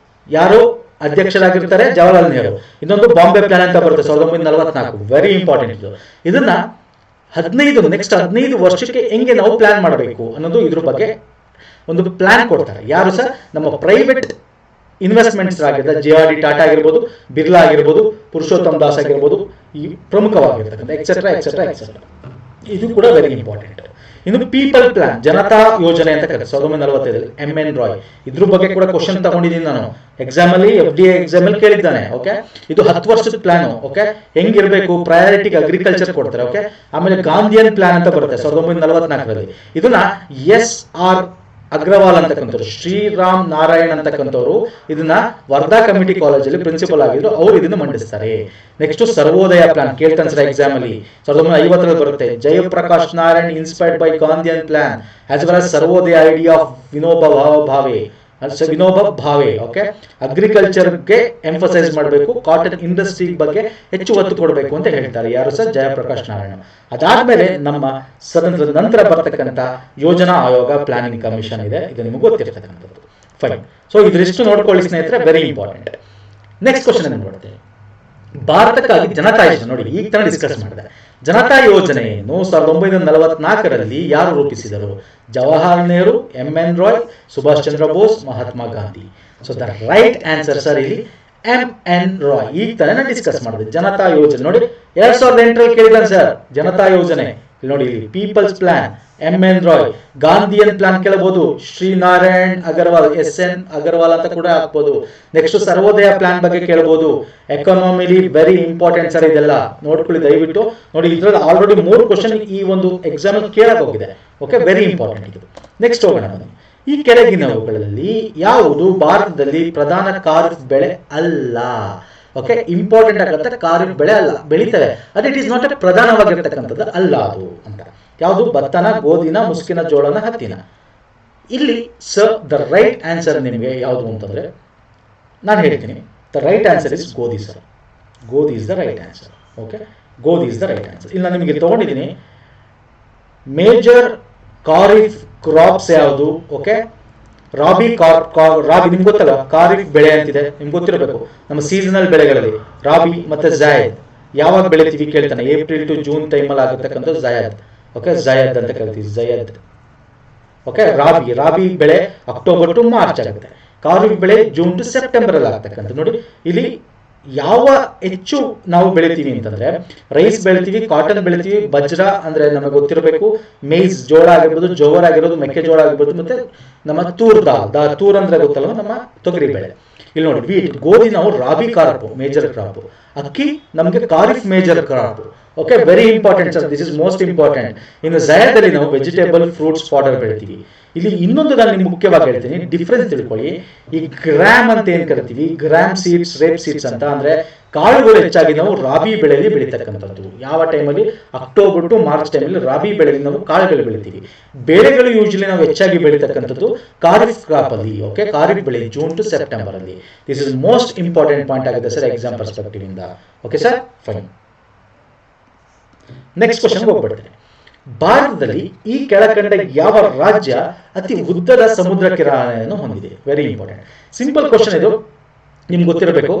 ಯಾರು ಅಧ್ಯಕ್ಷರಾಗಿರ್ತಾರೆ? ಜವಾಹರ್ಲಾಲ್ ನೆಹರು. ಇನ್ನೊಂದು ಬಾಂಬೆ ಪ್ಲಾನ್ ಅಂತ ಬರುತ್ತೆ 1944. ವೆರಿ ಇಂಪಾರ್ಟೆಂಟ್ ಇದು. ಇದನ್ನ 15 ವರ್ಷಕ್ಕೆ ಹೆಂಗೆ ನಾವು ಪ್ಲಾನ್ ಮಾಡಬೇಕು ಅನ್ನೋದು ಇದ್ರ ಬಗ್ಗೆ ಒಂದು ಪ್ಲಾನ್ ಕೊಡ್ತಾರೆ. ಯಾರು ಸರ್? ನಮ್ಮ ಪ್ರೈವೇಟ್ ಇನ್ವೆಸ್ಟ್ಮೆಂಟ್ಸ್ ಆಗಿದೆ, JRD ಟಾಟಾ ಆಗಿರ್ಬೋದು, ಬಿರ್ಲಾ ಆಗಿರ್ಬೋದು, ಪುರುಷೋತ್ತಮ್ ದಾಸ್ ಆಗಿರ್ಬೋದು, ಈ ಪ್ರಮುಖವಾಗಿರ್ತಕ್ಕಂಥ ಎಕ್ಸೆಟ್ರಾ ಎಕ್ಸೆಟ್ರಾ ಎಕ್ಸೆಟ್ರಾ. ಇದು ಕೂಡ ವೆರಿ ಇಂಪಾರ್ಟೆಂಟ್. ಇನ್ನು ಪೀಪಲ್ ಪ್ಲಾನ್, ಜನತಾ ಯೋಜನೆ ಅಂತ ಕರೀತಾರೆ 1945 MN ರಾಯ್. ಇದ್ರ ಬಗ್ಗೆ ಕೂಡ ಕ್ವಶನ್ ತಗೊಂಡಿದ್ದೀನಿ ನಾನು ಎಕ್ಸಾಮ್ ಅಲ್ಲಿ, FDA ಎಕ್ಸಾಮ್ ಅಲ್ಲಿ ಕೇಳಿದ್ದಾನೆ. ಓಕೆ, ಇದು 10 ವರ್ಷದ ಪ್ಲಾನ್. ಓಕೆ, ಹೆಂಗಿರ್ಬೇಕು, ಪ್ರಯಾರಿಟಿಗೆ ಅಗ್ರಿಕಲ್ಚರ್ ಕೊಡ್ತಾರೆ. ಓಕೆ, ಆಮೇಲೆ ಗಾಂಧಿಯನ್ ಪ್ಲಾನ್ ಅಂತ ಬರುತ್ತೆ 1944ರಲ್ಲಿ. ಇದನ್ನ SR ಅಗ್ರವಾಲ್ ಅಂತಕ್ಕಂಥವ್ರು, ಶ್ರೀರಾಮ್ ನಾರಾಯಣ್ ಅಂತಕ್ಕಂಥವ್ರು ಇದನ್ನ ವರ್ಧಾ ಕಮಿಟಿ ಕಾಲೇಜಲ್ಲಿ ಪ್ರಿನ್ಸಿಪಲ್ ಆಗಿದ್ರು, ಅವ್ರು ಇದನ್ನ ಮಂಡಿಸ್ತಾರೆ. ನೆಕ್ಸ್ಟ್ ಸರ್ವೋದಯ ಪ್ಲಾನ್ ಕೇಳ್ತಾನೆ ಸರ್ ಎಕ್ಸಾಮ್ ಅಲ್ಲಿ, 1950ರಲ್ಲಿ ಬರುತ್ತೆ. Jayaprakash Narayan inspired by Gandhian plan as well as Sarvodaya idea of Vinoba Bhave. Okay, ಅಗ್ರಿಕಲ್ಚರ್ಗೆ ಎಂಫಸೈಸ್ ಮಾಡಬೇಕು, ಕಾಟನ್ ಇಂಡಸ್ಟ್ರಿ ಬಗ್ಗೆ ಹೆಚ್ಚು ಒತ್ತು ಕೊಡಬೇಕು ಅಂತ ಹೇಳ್ತಾರೆ. ಯಾರು ಸರ್? ಜಯಪ್ರಕಾಶ್ ನಾರಾಯಣ್. ಅದಾದ್ಮೇಲೆ ನಮ್ಮ ಸ್ವತಂತ್ರದ ನಂತರ ಬರ್ತಕ್ಕಂಥ ಯೋಜನಾ ಆಯೋಗ, ಪ್ಲಾನಿಂಗ್ ಕಮಿಷನ್ ಇದೆ, ಇದು ನಿಮಗೆ ಗೊತ್ತಿರ್ತಕ್ಕಂಥದ್ದು. ಫೈನ್. ಸೊ ಇದ್ರಿಷ್ಟು ನೋಡ್ಕೊಳ್ಳಿ ಸ್ನೇಹಿತರೆ, ವೆರಿ ಇಂಪಾರ್ಟೆಂಟ್. ನೆಕ್ಸ್ಟ್ ಕ್ವಶನ್ ಏನು ನೋಡ್ತೇವೆ, ಭಾರತಕ್ಕಾಗಿ ಜನತಾ ಯೋಜನೆ. ನೋಡಿ, ಈಗ ತಾನೇ ಡಿಸ್ಕಸ್ ಮಾಡಿದೆ. ಜನತಾ ಯೋಜನೆಯನ್ನು 1944ರಲ್ಲಿ ಯಾರು ರೂಪಿಸಿದರು? Jawaharlal Nehru, MN Roy, Subhash Chandra Bose, Mahatma Gandhi. So the right answer sir ಇಲ್ಲಿ MN ರಾಯ್. ಈಗ ತಾನೇ ಡಿಸ್ಕಸ್ ಮಾಡಿದೆ ಜನತಾ ಯೋಜನೆ. ನೋಡಿ 2008ರಲ್ಲಿ ಕೇಳಿದಾನೆ ಸರ್ ಜನತಾ ಯೋಜನೆ. ಇಲ್ಲಿ ನೋಡಿ, ಇಲ್ಲಿ people's plan MN Roy. Gandhian plan ಕೇಳಬಹುದು, ಶ್ರೀನಾರಾಯಣ್ ಅಗರ್ವಾಲ್, SN ಅಗರ್ವಾಲ್ ಅಂತ ಕೂಡ ಹಾಕ್ಬೋದು. ನೆಕ್ಸ್ಟ್ ಸರ್ವೋದಯ ಪ್ಲಾನ್ ಬಗ್ಗೆ ಕೇಳಬಹುದು. ಎಕಾನಮಿಲಿ ವೆರಿ ಇಂಪಾರ್ಟೆಂಟ್ ಸರ್, ಇದೆಲ್ಲ ನೋಡ್ಕೊಳ್ಳಿ ದಯವಿಟ್ಟು. ನೋಡಿ, ಇದ್ರಲ್ಲಿ ಆಲ್ರೆಡಿ 3 ಕ್ವಶನ್ ಈ ಒಂದು ಎಕ್ಸಾಮ್ ಕೇಳಕ್ ಹೋಗಿದೆ. ಓಕೆ, ವೆರಿ ಇಂಪಾರ್ಟೆಂಟ್ ಇದು. ನೆಕ್ಸ್ಟ್ ಹೋಗೋಣ. ಈ ಕೆಳಗಿನವುಗಳಲ್ಲಿ ಯಾವುದು ಭಾರತದಲ್ಲಿ ಪ್ರಧಾನ ಖಾರಿಫ್ ಬೆಳೆ ಅಲ್ಲ? ಓಕೆ, ಇಂಪಾರ್ಟೆಂಟ್ ಆಗುತ್ತೆ. ಖಾರಿಫ್ ಬೆಳೆ ಅಲ್ಲ, ಬೆಳೀತವೆ, ಅದು ಇಟ್ ಈಸ್ ನಾಟ್ ಎ ಪ್ರಧಾನವಾಗಿರ್ತಕ್ಕಂಥದ್ದು ಅಲ್ಲ ಅದು ಅಂತ. ಯಾವುದು? ಭತ್ತನ, ಗೋಧಿನ, ಮುಸ್ಕಿನ ಜೋಳನ, ಹತ್ತಿನ. ಇಲ್ಲಿ ಸರ್ ದ ರೈಟ್ ಆನ್ಸರ್ ನಿಮಗೆ ಯಾವುದು ಅಂತಂದ್ರೆ ನಾನು ಹೇಳ್ತೀನಿ, ದ ರೈಟ್ ಆನ್ಸರ್ ಇಸ್ ಗೋಧಿ ಸರ್. ಗೋಧಿ is the right answer. Okay, ಗೋಧಿ ಇಸ್ ದ ರೈಟ್ ಆನ್ಸರ್. ಇಲ್ಲಿ ನಾನು ನಿಮಗೆ ತಗೊಂಡಿದ್ದೀನಿ ಮೇಜರ್ ಖಾರಿಫ್ ಕ್ರಾಪ್ಸ್ ಯಾವುದು? ಓಕೆ, ರಾಬಿ ನಿಮ್ಗೆ ಗೊತ್ತಲ್ಲ, ಖಾರಿಫ್ ಬೆಳೆ ಅಂತಿದೆ, ನಿಮ್ಗೆ ಗೊತ್ತಿರಬೇಕು. ನಮ್ಮ ಸೀಸನಲ್ ಬೆಳೆಗಳಲ್ಲಿ ರಾಬಿ ಮತ್ತೆ ಜಾಯದ್ ಯಾವಾಗ ಬೆಳಿತೀವಿ ಕೇಳ್ತಾನೆ, ಏಪ್ರಿಲ್ ಟು ಜೂನ್ ಟೈಮಲ್ಲಿ ಆಗತಕ್ಕಂಥ ಜಾಯದ್. ಓಕೆ, ಜಾಯದ್ ಅಂತ ಕರಿತೀವಿ, ಜಾಯದ್. ಓಕೆ, ರಾಬಿ ಬೆಳೆ ಅಕ್ಟೋಬರ್ ಟು ಮಾರ್ಚ್ ಆಗುತ್ತೆ. ಖಾರಿಫ್ ಬೆಳೆ ಜೂನ್ ಟು ಸೆಪ್ಟೆಂಬರ್ ಅಲ್ಲಿ ಆಗ್ತಕ್ಕಂಥ. ನೋಡಿ, ಇಲ್ಲಿ ಯಾವ ಹೆಚ್ಚು ನಾವು ಬೆಳಿತೀವಿ ಅಂತಂದ್ರೆ ರೈಸ್ ಬೆಳಿತೀವಿ, ಕಾಟನ್ ಬೆಳಿತೀವಿ, ಬಜ್ರ ಅಂದ್ರೆ ನಮಗೆ ಗೊತ್ತಿರಬೇಕು, ಮೇಯ್ಸ್ ಜೋಳ ಆಗಿರ್ಬೋದು, ಜೋವರ್ ಆಗಿರೋದು, ಮೆಕ್ಕೆಜೋಳ ಆಗಿರ್ಬೋದು, ಮತ್ತೆ ನಮ್ಮ ತೂರ್ ತೂರ್ ಅಂದ್ರೆ ಗೊತ್ತಲ್ಲ ನಮ್ಮ ತೊಗರಿ ಬೆಳೆ. ಇಲ್ಲಿ ನೋಡಿ, ವೀಟ್, ಗೋಧಿ ನಾವು ರಾಬಿ ಕ್ರಾಪ್ ಮೇಜರ್ ಕ್ರಾಪ್, ಅಕ್ಕಿ ನಮಗೆ kharif major crop. Okay, very important sir, this is most important. ಇನ್ನು ಜಾಯದಲ್ಲಿ ನಾವು ವೆಜಿಟೇಬಲ್, ಫ್ರೂಟ್ಸ್, ಫಾಡರ್ ಬೆಳಿತೀವಿ. ಇಲ್ಲಿ ಇನ್ನೊಂದು ನಾನು ನಿಮ್ಗೆ ಮುಖ್ಯವಾಗಿ ಹೇಳ್ತೀನಿ, ಡಿಫ್ರೆನ್ಸ್ ತಿಳ್ಕೊಳ್ಳಿ. ಈ ಗ್ರಾಮ್ ಅಂತ ಏನ್ ಕರಿತೀವಿ, ಗ್ರಾಮ್ ಸೀಡ್ಸ್, ರೇಪ್ ಸೀಡ್ಸ್ ಅಂತ ಅಂದ್ರೆ ಕಾಳುಗಳು ಹೆಚ್ಚಾಗಿ ನಾವು ರಾಬಿ ಬೆಳೆಯಲ್ಲಿ ಬೆಳೀತಕ್ಕಂಥದ್ದು. ಯಾವ ಟೈಮಲ್ಲಿ? ಅಕ್ಟೋಬರ್ ಟು ಮಾರ್ಚ್ ಟೈಮಲ್ಲಿ ರಾಬಿ ಬೆಳೆಯಲ್ಲಿ ನಾವು ಕಾಳುಗಳು ಬೆಳಿತೀವಿ. ಬೇಳೆಗಳು ಯೂಶಲಿ ನಾವು ಹೆಚ್ಚಾಗಿ ಬೆಳೀತಕ್ಕಂಥದ್ದು ಖಾರಿಫ್ ಕ್ರಾಪ್ ಅಲ್ಲಿ. ಓಕೆ, ಖಾರಿಫ್ ಬೆಳೆ ಜೂನ್ ಟು ಸೆಪ್ಟೆಂಬರ್ ಅಲ್ಲಿ. This is most important point ಆಗುತ್ತೆ ಸರ್ ಎಕ್ಸಾಮ್ ಪರ್ಸ್ಪೆಕ್ಟಿವ್ ಇಂದ. Okay sir, fine. Next question ಹೋಗ್ಬಿಡ್ತೇನೆ. ಭಾರತದಲ್ಲಿ ಈ ಕೆಳಕಂಡ ಯಾವ ರಾಜ್ಯ ಅತಿ ಉದ್ದದ ಸಮುದ್ರ ಕಿನಾರೆಯನ್ನು ಹೊಂದಿದೆ? ವೆರಿ ಇಂಪಾರ್ಟೆಂಟ್, ಸಿಂಪಲ್ ಕ್ವಶನ್ ಇದು, ನಿಮ್ಗೆ ಗೊತ್ತಿರಬೇಕು.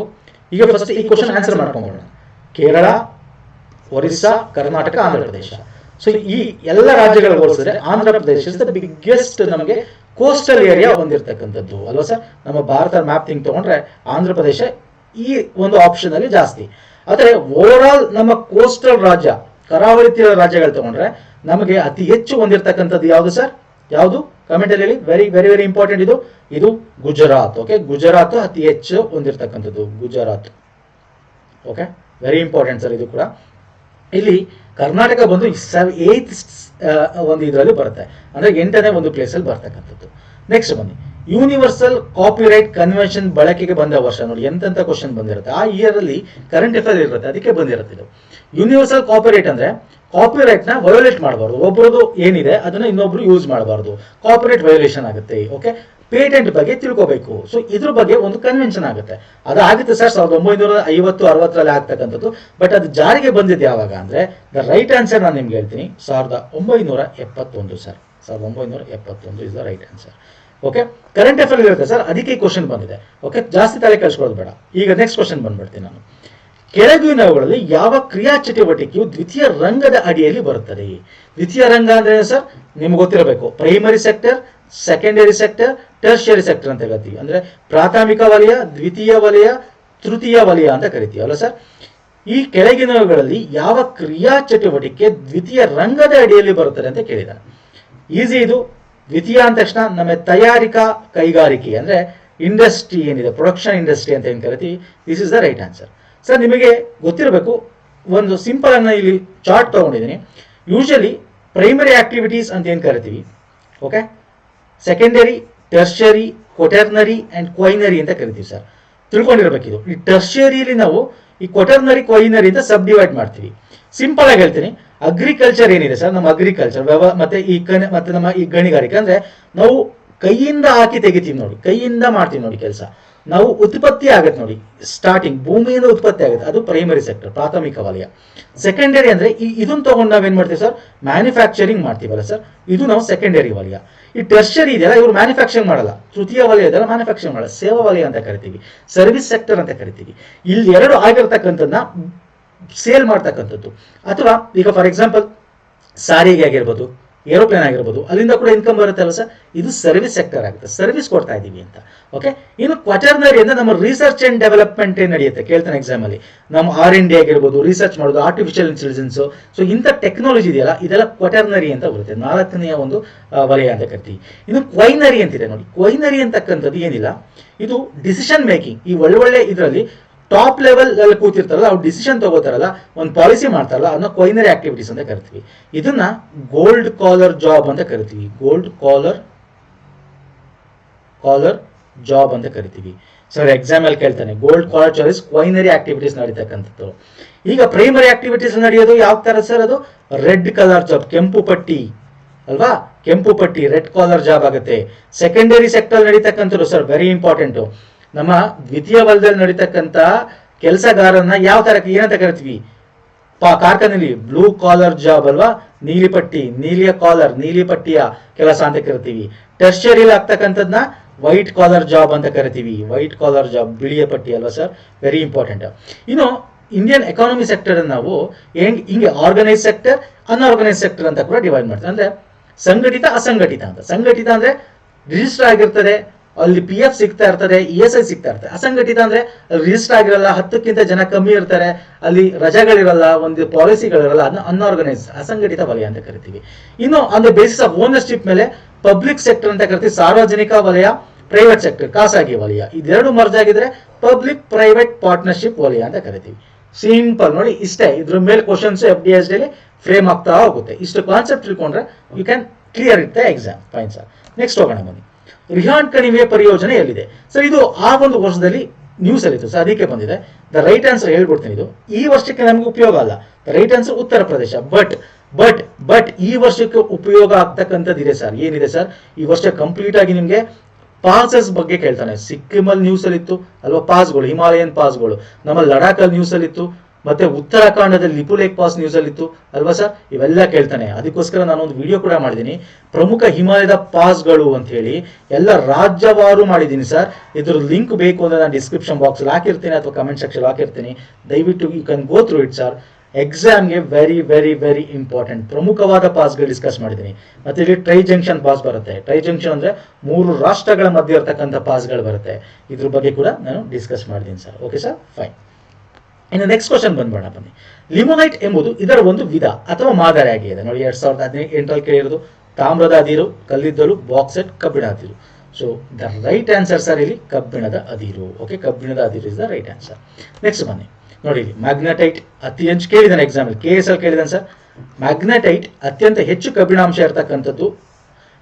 ಈಗ ಫಸ್ಟ್ ಈ question answer ಮಾಡ್ಕೊಂಡ್ಬಿಡೋಣ. Kerala, Orissa, Karnataka, Andhra Pradesh. So ಈ ಎಲ್ಲ ರಾಜ್ಯಗಳ ಹೋಲಿಸಿದ್ರೆ Andhra Pradesh is the biggest ನಮಗೆ ಕೋಸ್ಟಲ್ ಏರಿಯಾ ಹೊಂದಿರತಕ್ಕಂಥದ್ದು ಅಲ್ವಾ ಸರ್? ನಮ್ಮ ಭಾರತ ಮ್ಯಾಪ್ ಥಿಂಗ್ ತಗೊಂಡ್ರೆ ಆಂಧ್ರ ಪ್ರದೇಶ ಈ ಒಂದು ಆಪ್ಷನ್ ಅಲ್ಲಿ ಜಾಸ್ತಿ. ಆದರೆ ಓವರ್ ಆಲ್ ನಮ್ಮ ಕೋಸ್ಟಲ್ ರಾಜ್ಯ, ಕರಾವಳಿ ತೀರ ರಾಜ್ಯಗಳು ತಗೊಂಡ್ರೆ ನಮಗೆ ಅತಿ ಹೆಚ್ಚು ಹೊಂದಿರತಕ್ಕಂಥದ್ದು ಯಾವುದು ಸರ್? ಯಾವುದು? ಕಮೆಂಟ್ ಅಲ್ಲಿ ಹೇಳಿ. ವೆರಿ ವೆರಿ ವೆರಿ ಇಂಪಾರ್ಟೆಂಟ್ ಇದು ಗುಜರಾತ್. ಓಕೆ, ಗುಜರಾತ್ ಅತಿ ಹೆಚ್ಚು ಹೊಂದಿರತಕ್ಕಂಥದ್ದು Gujarat. Okay, very important sir ಇದು ಕೂಡ. ಇಲ್ಲಿ ಕರ್ನಾಟಕ ಬಂದು 8th ಒಂದು ಇದರಲ್ಲಿ ಬರುತ್ತೆ, ಅಂದ್ರೆ 8ನೇ ಒಂದು ಪ್ಲೇಸ್ ಅಲ್ಲಿ ಬರ್ತಕ್ಕಂಥದ್ದು. ನೆಕ್ಸ್ಟ್ ಬನ್ನಿ, ಯೂನಿವರ್ಸಲ್ ಕಾಪಿರೈಟ್ ಕನ್ವೆನ್ಷನ್ ಬಳಕೆಗೆ ಬಂದ ವರ್ಷ. ನೋಡಿ ಎಂತೆಂತ ಕ್ವಶನ್ ಬಂದಿರುತ್ತೆ, ಆ ಇಯರ್ ಅಲ್ಲಿ ಕರೆಂಟ್ ಅಫೇರ್ ಇರುತ್ತೆ, ಅದಕ್ಕೆ ಬಂದಿರುತ್ತೆ ಇದು. ಯೂನಿವರ್ಸಲ್ ಕಾಪಿರೈಟ್ ಅಂದ್ರೆ ಕಾಪಿರೈಟ್ ನ ವಯೋಲೇಟ್ ಮಾಡಬಾರ್ದು, ಒಬ್ಬರದು ಏನಿದೆ ಅದನ್ನ ಇನ್ನೊಬ್ರು ಯೂಸ್ ಮಾಡಬಾರ್ದು, ಕಾಪಿರೈಟ್ ವಯೋಲೇಷನ್ ಆಗುತ್ತೆ. ಓಕೆ, ಪೇಟೆಂಟ್ ಬಗ್ಗೆ ತಿಳ್ಕೋಬೇಕು. ಸೊ ಇದ್ರ ಬಗ್ಗೆ ಒಂದು ಕನ್ವೆನ್ಷನ್ ಆಗುತ್ತೆ, ಅದಾಗುತ್ತೆ ಸರ್ 1950-60ರಲ್ಲಿ ಆಗ್ತಕ್ಕಂಥದ್ದು. ಬಟ್ ಅದು ಜಾರಿಗೆ ಬಂದಿದ್ದು ಯಾವಾಗ ಅಂದ್ರೆ ದ ರೈಟ್ ಆನ್ಸರ್ ನಾನು ನಿಮ್ಗೆ ಹೇಳ್ತೀನಿ, 1971 sir. 1971 is the right answer. Okay, current affair ಇರುತ್ತೆ ಸರ್, ಅದಕ್ಕೆ ಈ ಕ್ವಶನ್ ಬಂದಿದೆ. ಓಕೆ, ಜಾಸ್ತಿ ತಲೆ ಕೆಡಿಸ್ಕೊಳ್ಳೋದು ಬೇಡ. ಈಗ ನೆಕ್ಸ್ಟ್ ಕ್ವಶನ್ ಬಂದ್ಬಿಡ್ತೀನಿ ನಾನು. ಕೆಳಗಿನವುಗಳಲ್ಲಿ ಯಾವ ಕ್ರಿಯಾ ಚಟುವಟಿಕೆಯು ದ್ವಿತೀಯ ರಂಗದ ಅಡಿಯಲ್ಲಿ ಬರುತ್ತದೆ? ದ್ವಿತೀಯ ರಂಗ ಅಂದ್ರೆ ಸರ್ ನಿಮ್ಗೆ ಗೊತ್ತಿರಬೇಕು, primary sector, secondary sector, tertiary sector ಅಂತ ಕರಿತೀವಿ. ಅಂದ್ರೆ ಪ್ರಾಥಮಿಕ ವಲಯ, ದ್ವಿತೀಯ ವಲಯ, ತೃತೀಯ ವಲಯ ಅಂತ ಕರಿತೀವಿ ಅಲ್ಲ ಸರ್. ಈ ಕೆಳಗಿನವುಗಳಲ್ಲಿ ಯಾವ ಕ್ರಿಯಾ ಚಟುವಟಿಕೆ ದ್ವಿತೀಯ ರಂಗದ ಅಡಿಯಲ್ಲಿ ಬರುತ್ತದೆ ಅಂತ ಕೇಳಿದಾನೆ. ಈಸಿ ಇದು. ದ್ವಿತೀಯ ಅಂದ ತಕ್ಷಣ ನಮ್ಮ ತಯಾರಿಕಾ ಕೈಗಾರಿಕೆ ಅಂದ್ರೆ ಇಂಡಸ್ಟ್ರಿ ಏನಿದೆ, ಪ್ರೊಡಕ್ಷನ್ ಇಂಡಸ್ಟ್ರಿ ಅಂತ ಏನು ಕರಿತೀವಿ, this is the right answer. Sir ನಿಮಗೆ ಗೊತ್ತಿರಬೇಕು, ಒಂದು ಸಿಂಪಲ್ ಅನ್ನ ಇಲ್ಲಿ ಚಾರ್ಟ್ ತಗೊಂಡಿದ್ದೀನಿ. ಯೂಶಲಿ ಪ್ರೈಮರಿ ಆಕ್ಟಿವಿಟೀಸ್ ಅಂತ ಏನು ಕರಿತೀವಿ, ಓಕೆ, ಸೆಕೆಂಡರಿ, ಟರ್ಷರಿ, ಕ್ವಟರ್ನರಿ ಅಂಡ್ ಕ್ವೈನರಿ ಅಂತ ಕರಿತೀವಿ ಸರ್. ತಿಳ್ಕೊಂಡಿರ್ಬೇಕಿದು. ಈ ಟರ್ಷರಿಯಲ್ಲಿ ನಾವು ಈ ಕ್ವಟರ್ನರಿ, ಕ್ವೈನರಿ ಅಂತ ಸಬ್ ಡಿವೈಡ್ ಮಾಡ್ತೀವಿ. ಸಿಂಪಲ್ ಆಗಿ ಹೇಳ್ತೀನಿ, ಅಗ್ರಿಕಲ್ಚರ್ ಏನಿದೆ ಸರ್, ನಮ್ಮ ಅಗ್ರಿಕಲ್ಚರ್ ಮತ್ತೆ ಮತ್ತೆ ನಮ್ಮ ಈ ಗಣಿಗಾರಿಕೆ ಅಂದ್ರೆ ನಾವು ಕೈಯಿಂದ ಹಾಕಿ ತೆಗಿತೀವಿ ನೋಡಿ, ಕೈಯಿಂದ ಮಾಡ್ತೀವಿ ನೋಡಿ ಕೆಲಸ. ನಾವು ಉತ್ಪತ್ತಿ ಆಗತ್ತೆ ನೋಡಿ, ಸ್ಟಾರ್ಟಿಂಗ್ ಭೂಮಿಯಿಂದ ಉತ್ಪತ್ತಿ ಆಗುತ್ತೆ, ಅದು ಪ್ರೈಮರಿ ಸೆಕ್ಟರ್, ಪ್ರಾಥಮಿಕ ವಲಯ. ಸೆಕೆಂಡರಿ ಅಂದ್ರೆ ಇದನ್ನ ತಗೊಂಡು ನಾವೇನ್ ಮಾಡ್ತೀವಿ ಸರ್, ಮ್ಯಾನುಫ್ಯಾಕ್ಚರಿಂಗ್ ಮಾಡ್ತೀವಲ್ಲ ಸರ್, ಇದು ನಾವು ಸೆಕೆಂಡರಿ ವಲಯ. ಈ ಟರ್ಷರಿ ಇದೆಯಲ್ಲ, ಇವರು ಮ್ಯಾನುಫ್ಯಾಕ್ಚರಿಂಗ್ ಮಾಡಲ್ಲ. ತೃತೀಯ ವಲಯ ಇದೆಲ್ಲ ಮ್ಯಾನುಫ್ಯಾಕ್ಚರಿಂಗ್ ಮಾಡಲ್ಲ, ಸೇವಾ ವಲಯ ಅಂತ ಕರಿತೀವಿ, ಸರ್ವಿಸ್ ಸೆಕ್ಟರ್ ಅಂತ ಕರಿತೀವಿ. ಇಲ್ಲಿ ಎರಡು ಆಗಿರ್ತಕ್ಕಂಥದ್ದನ್ನ ಸೇಲ್ ಮಾಡ್ತಕ್ಕಂಥದ್ದು. ಅಥವಾ ಈಗ ಫಾರ್ ಎಕ್ಸಾಂಪಲ್ ಸಾರಿಗೆ ಆಗಿರ್ಬೋದು, ಏರೋಪ್ಲೇನ್ ಆಗಿರ್ಬೋದು, ಅಲ್ಲಿಂದ ಕೂಡ ಇನ್ಕಮ್ ಬರುತ್ತಲ್ಲ ಸರ್, ಇದು ಸರ್ವಿಸ್ ಸೆಕ್ಟರ್ ಆಗುತ್ತೆ, ಸರ್ವಿಸ್ ಕೊಡ್ತಾ ಇದೀವಿ ಅಂತ. ಓಕೆ, ಇನ್ನು ಕ್ವಟರ್ನರಿ ಅಂದ್ರೆ ನಮ್ಮ ರಿಸರ್ಚ್ ಅಂಡ್ ಡೆವಲಪ್ಮೆಂಟ್ ಏನ್ ನಡೆಯುತ್ತೆ ಕೇಳ್ತಾನೆ ಎಕ್ಸಾಮ್ ಅಲ್ಲಿ, ನಮ್ಮ R&D ಆಗಿರ್ಬೋದು, ರಿಸರ್ಚ್ ಮಾಡೋದು, ಆರ್ಟಿಫಿಷಿಯಲ್ ಇಂಟೆಲಿಜೆನ್ಸ್, ಸೊ ಇಂಥ ಟೆಕ್ನಾಲಜಿ ಇದೆಯಲ್ಲ, ಇದೆಲ್ಲ ಕ್ವಟರ್ನರಿ ಅಂತ ಬರುತ್ತೆ, ನಾಲ್ಕನೆಯ ಒಂದು ವಲಯ ಅಂತ ಕರಿತೀವಿ. ಇನ್ನು ಕ್ವೈನರಿ ಅಂತಿದೆ ನೋಡಿ. ಕ್ವೈನರಿ ಅಂತಕ್ಕಂಥದ್ದು ಏನಿಲ್ಲ, ಇದು ಡಿಸಿಷನ್ ಮೇಕಿಂಗ್. ಈ ಒಳ್ಳೊಳ್ಳೆ ಇದರಲ್ಲಿ ಟಾಪ್ ಲೆವೆಲ್ ಅಲ್ಲಿ ಕೂತಿರ್ತಾರಲ್ಲ, ಅವ್ರು ಡಿಸಿಷನ್ ತಗೋತಾರಲ್ಲ, ಒಂದು ಪಾಲಿಸಿ ಮಾಡ್ತಾರಲ್ಲ, ಅದನ್ನ ಕ್ವೈನರಿ ಆಕ್ಟಿವಿಟೀಸ್ ಅಂತ ಕರಿತೀವಿ. ಇದನ್ನ ಗೋಲ್ಡ್ ಕಾಲರ್ ಜಾಬ್ ಅಂತ ಕರಿತೀವಿ, ಗೋಲ್ಡ್ ಕಾಲರ್ ಜಾಬ್ ಅಂತ ಕರಿತೀವಿ. ಸರ್ ಎಕ್ಸಾಮ್ ಅಲ್ಲಿ ಕೇಳ್ತಾನೆ, gold collar job is quinary activities ನಡೀತಕ್ಕಂಥದ್ದು. ಈಗ ಪ್ರೈಮರಿ ಆಕ್ಟಿವಿಟೀಸ್ ನಡೆಯೋದು ಯಾವ ತರ ಸರ್, ಅದು ರೆಡ್ ಕಲರ್ ಜಾಬ್, ಕೆಂಪು ಪಟ್ಟಿ ಅಲ್ವಾ, ಕೆಂಪು ಪಟ್ಟಿ ರೆಡ್ ಕಾಲರ್ ಜಾಬ್ ಆಗುತ್ತೆ. ಸೆಕೆಂಡರಿ ಸೆಕ್ಟರ್ ನಡೀತಕ್ಕಂಥದ್ದು ಸರ್ ವೆರಿ ಇಂಪಾರ್ಟೆಂಟ್. ನಮ್ಮ ದ್ವಿತೀಯ ವಲಯದಲ್ಲಿ ನಡೀತಕ್ಕಂತ ಕೆಲಸಗಾರನ್ನ ಯಾವ ತರ ಏನಂತ ಕರಿತೀವಿ, ಕಾರ್ಖಾನೆಯಲ್ಲಿ ಬ್ಲೂ ಕಾಲರ್ ಜಾಬ್ ಅಲ್ವಾ, ನೀಲಿ ಪಟ್ಟಿ, ನೀಲಿಯ ಕಾಲರ್, ನೀಲಿ ಪಟ್ಟಿಯ ಕೆಲಸ ಅಂತ ಕರಿತೀವಿ. ಟರ್ಷರಿಯಲ್ಲಿ ಆಗ್ತಕ್ಕಂಥದ್ನ ವೈಟ್ ಕಾಲರ್ ಜಾಬ್ ಅಂತ ಕರಿತೀವಿ, ವೈಟ್ ಕಾಲರ್ ಜಾಬ್, ಬಿಳಿಯ ಪಟ್ಟಿ ಅಲ್ವಾ ಸರ್, ವೆರಿ ಇಂಪಾರ್ಟೆಂಟ್. ಇನ್ನು ಇಂಡಿಯನ್ ಎಕಾನಮಿ ಸೆಕ್ಟರ್ ನಾವು ಹಿಂಗೆ ಆರ್ಗನೈಸ್ ಸೆಕ್ಟರ್, ಅನ್ಆರ್ಗನೈಸ್ ಸೆಕ್ಟರ್ ಅಂತ ಕೂಡ ಡಿವೈಡ್ ಮಾಡ್ತಾರೆ. ಅಂದ್ರೆ ಸಂಘಟಿತ, ಅಸಂಘಟಿತ ಅಂತ. ಸಂಘಟಿತ ಅಂದ್ರೆ ರಿಜಿಸ್ಟರ್ ಆಗಿರ್ತದೆ, ಅಲ್ಲಿ PF ಸಿಗ್ತಾ ಇರ್ತದೆ, ESI ಸಿಗ್ತಾ ಇರ್ತದೆ. ಅಸಂಘಟಿತ ಅಂದ್ರೆ ರಿಜಿಸ್ಟರ್ ಆಗಿರಲ್ಲ, 10ಕ್ಕಿಂತ ಜನ ಕಮ್ಮಿ ಇರ್ತಾರೆ, ಅಲ್ಲಿ ರಜೆಗಳಿರಲ್ಲ, ಒಂದು ಪಾಲಿಸಿಗಳಿರಲ್ಲ, ಅದನ್ನ ಅನ್ಆರ್ಗನೈಸ್, ಅಸಂಘಟಿತ ವಲಯ ಅಂತ ಕರಿತೀವಿ. ಇನ್ನು on the basis of ownership ಮೇಲೆ ಪಬ್ಲಿಕ್ ಸೆಕ್ಟರ್ ಅಂತ ಕರಿತೀವಿ, ಸಾರ್ವಜನಿಕ ವಲಯ, ಪ್ರೈವೇಟ್ ಸೆಕ್ಟರ್, ಖಾಸಗಿ ವಲಯ. ಇದೆರಡು ಮರ್ಜ್ ಆಗಿದ್ರೆ ಪಬ್ಲಿಕ್ ಪ್ರೈವೇಟ್ ಪಾರ್ಟ್ನರ್ಶಿಪ್ ವಲಯ ಅಂತ ಕರಿತೀವಿ. ಸಿಂಪಲ್ ನೋಡಿ, ಇಷ್ಟೇ. ಇದ್ರ ಮೇಲೆ ಕ್ವಶನ್ಸ್ FDSD ಅಲ್ಲಿ ಫ್ರೇಮ್ ಆಗ್ತಾ ಹೋಗುತ್ತೆ. ಇಷ್ಟು ಕಾನ್ಸೆಪ್ಟ್ ತಿಳ್ಕೊಂಡ್ರೆ you can clear it the exam. Fine sir, next ಹೋಗೋಣ ಬನ್ನಿ. ರಿಹಾಂಡ್ ಕಣಿವೆ ಪರಿಯೋಜನೆ ಎಲ್ಲಿದೆ ಸರ್? ಇದು ಆ ಒಂದು ವರ್ಷದಲ್ಲಿ ನ್ಯೂಸ್ ಅಲ್ಲಿ ಇತ್ತು ಸರ್, ಅದಕ್ಕೆ ಬಂದಿದೆ. ದ ರೈಟ್ ಆನ್ಸರ್ ಹೇಳ್ಬಿಡ್ತೀನಿ, ಇದು ಈ ವರ್ಷಕ್ಕೆ ನಮ್ಗೆ ಉಪಯೋಗ ಅಲ್ಲ. The right answer Uttar Pradesh. But ಈ ವರ್ಷಕ್ಕೆ ಉಪಯೋಗ ಆಗ್ತಕ್ಕಂಥದ್ದು ಇದೆ ಸರ್. ಏನಿದೆ ಸರ್? ಈ ವರ್ಷ ಕಂಪ್ಲೀಟ್ ಆಗಿ ನಿಮ್ಗೆ ಪಾಸಸ್ ಬಗ್ಗೆ ಕೇಳ್ತಾನೆ. ಸಿಕ್ಕಿಮಲ್ಲಿ ನ್ಯೂಸ್ ಅಲ್ಲಿ ಇತ್ತು ಅಲ್ವಾ, ಪಾಸ್ಗಳು, ಹಿಮಾಲಯನ್ ಪಾಸ್ಗಳು. ನಮ್ಮ ಲಡಾಖ್ ಅಲ್ಲಿ ನ್ಯೂಸ್ ಅಲ್ಲಿ ಇತ್ತು, ಮತ್ತೆ ಉತ್ತರಾಖಂಡದಲ್ಲಿ ಲಿಪುಲೇಕ್ ಪಾಸ್ ನ್ಯೂಸ್ ಅಲ್ಲಿ ಇತ್ತು ಅಲ್ವಾ ಸರ್. ಇವೆಲ್ಲ ಕೇಳ್ತಾನೆ. ಅದಕ್ಕೋಸ್ಕರ ನಾನು ಒಂದು ವಿಡಿಯೋ ಕೂಡ ಮಾಡಿದ್ದೀನಿ, ಪ್ರಮುಖ ಹಿಮಾಲಯದ ಪಾಸ್ಗಳು ಅಂತ ಹೇಳಿ ಎಲ್ಲ ರಾಜ್ಯವಾರು ಮಾಡಿದ್ದೀನಿ ಸರ್. ಇದ್ರ ಲಿಂಕ್ ಬೇಕು ಅಂದ್ರೆ ನಾನು ಡಿಸ್ಕ್ರಿಪ್ಷನ್ ಬಾಕ್ಸ್ ಹಾಕಿರ್ತೀನಿ ಅಥವಾ ಕಮೆಂಟ್ ಸೆಕ್ಷನ್ ಹಾಕಿರ್ತೀನಿ, ದಯವಿಟ್ಟು you can go through it sir. ಎಕ್ಸಾಮ್ಗೆ ವೆರಿ ವೆರಿ ವೆರಿ ಇಂಪಾರ್ಟೆಂಟ್ ಪ್ರಮುಖವಾದ ಪಾಸ್ಗಳು ಡಿಸ್ಕಸ್ ಮಾಡಿದ್ದೀನಿ. ಮತ್ತೆ ಇಲ್ಲಿ ಟ್ರೈ ಜಂಕ್ಷನ್ ಪಾಸ್ ಬರುತ್ತೆ. ಟ್ರೈ ಜಂಕ್ಷನ್ ಅಂದ್ರೆ 3 ರಾಷ್ಟ್ರಗಳ ಮಧ್ಯೆ ಇರತಕ್ಕಂಥ ಪಾಸ್ಗಳು ಬರುತ್ತೆ. ಇದ್ರ ಬಗ್ಗೆ ಕೂಡ ನಾನು ಡಿಸ್ಕಸ್ ಮಾಡಿದ್ದೀನಿ ಸರ್. Okay sir, fine. ಇನ್ನು ನೆಕ್ಸ್ಟ್ ಕ್ವಶನ್ ಬಂದ್ಬೇಡ ಬನ್ನಿ. ಲಿಮೊನೈಟ್ ಎಂಬುದು ಇದರ ಒಂದು ವಿಧ ಅಥವಾ ಮಾದರಿ ಆಗಿದೆ. ನೋಡಿ 2018 ಕೇಳಿರೋದು ತಾಮ್ರದ ಅದಿರು, ಕಲ್ಲಿದ್ದಲು, ಬಾಕ್ಸೈಟ್, ಕಬ್ಬಿಣ ಅದಿರು. So the right answer sir ಇಲ್ಲಿ ಕಬ್ಬಿಣದ ಅದಿರು. ಓಕೆ, ಕಬ್ಬಿಣದ ಅದಿರು is the right answer. Next ಬನ್ನಿ, ನೋಡಿ ಇಲ್ಲಿ ಮ್ಯಾಗ್ನೆಟೈಟ್ ಅತಿ ಹೆಚ್ಚು ಕೇಳಿದಾನೆ ಎಕ್ಸಾಮ್ ಅಲ್ಲಿ, KS ಅಲ್ಲಿ ಕೇಳಿದಾನೆ ಸರ್. ಮ್ಯಾಗ್ನೆಟೈಟ್ ಅತ್ಯಂತ ಹೆಚ್ಚು ಕಬ್ಬಿಣಾಂಶ ಇರತಕ್ಕಂಥದ್ದು.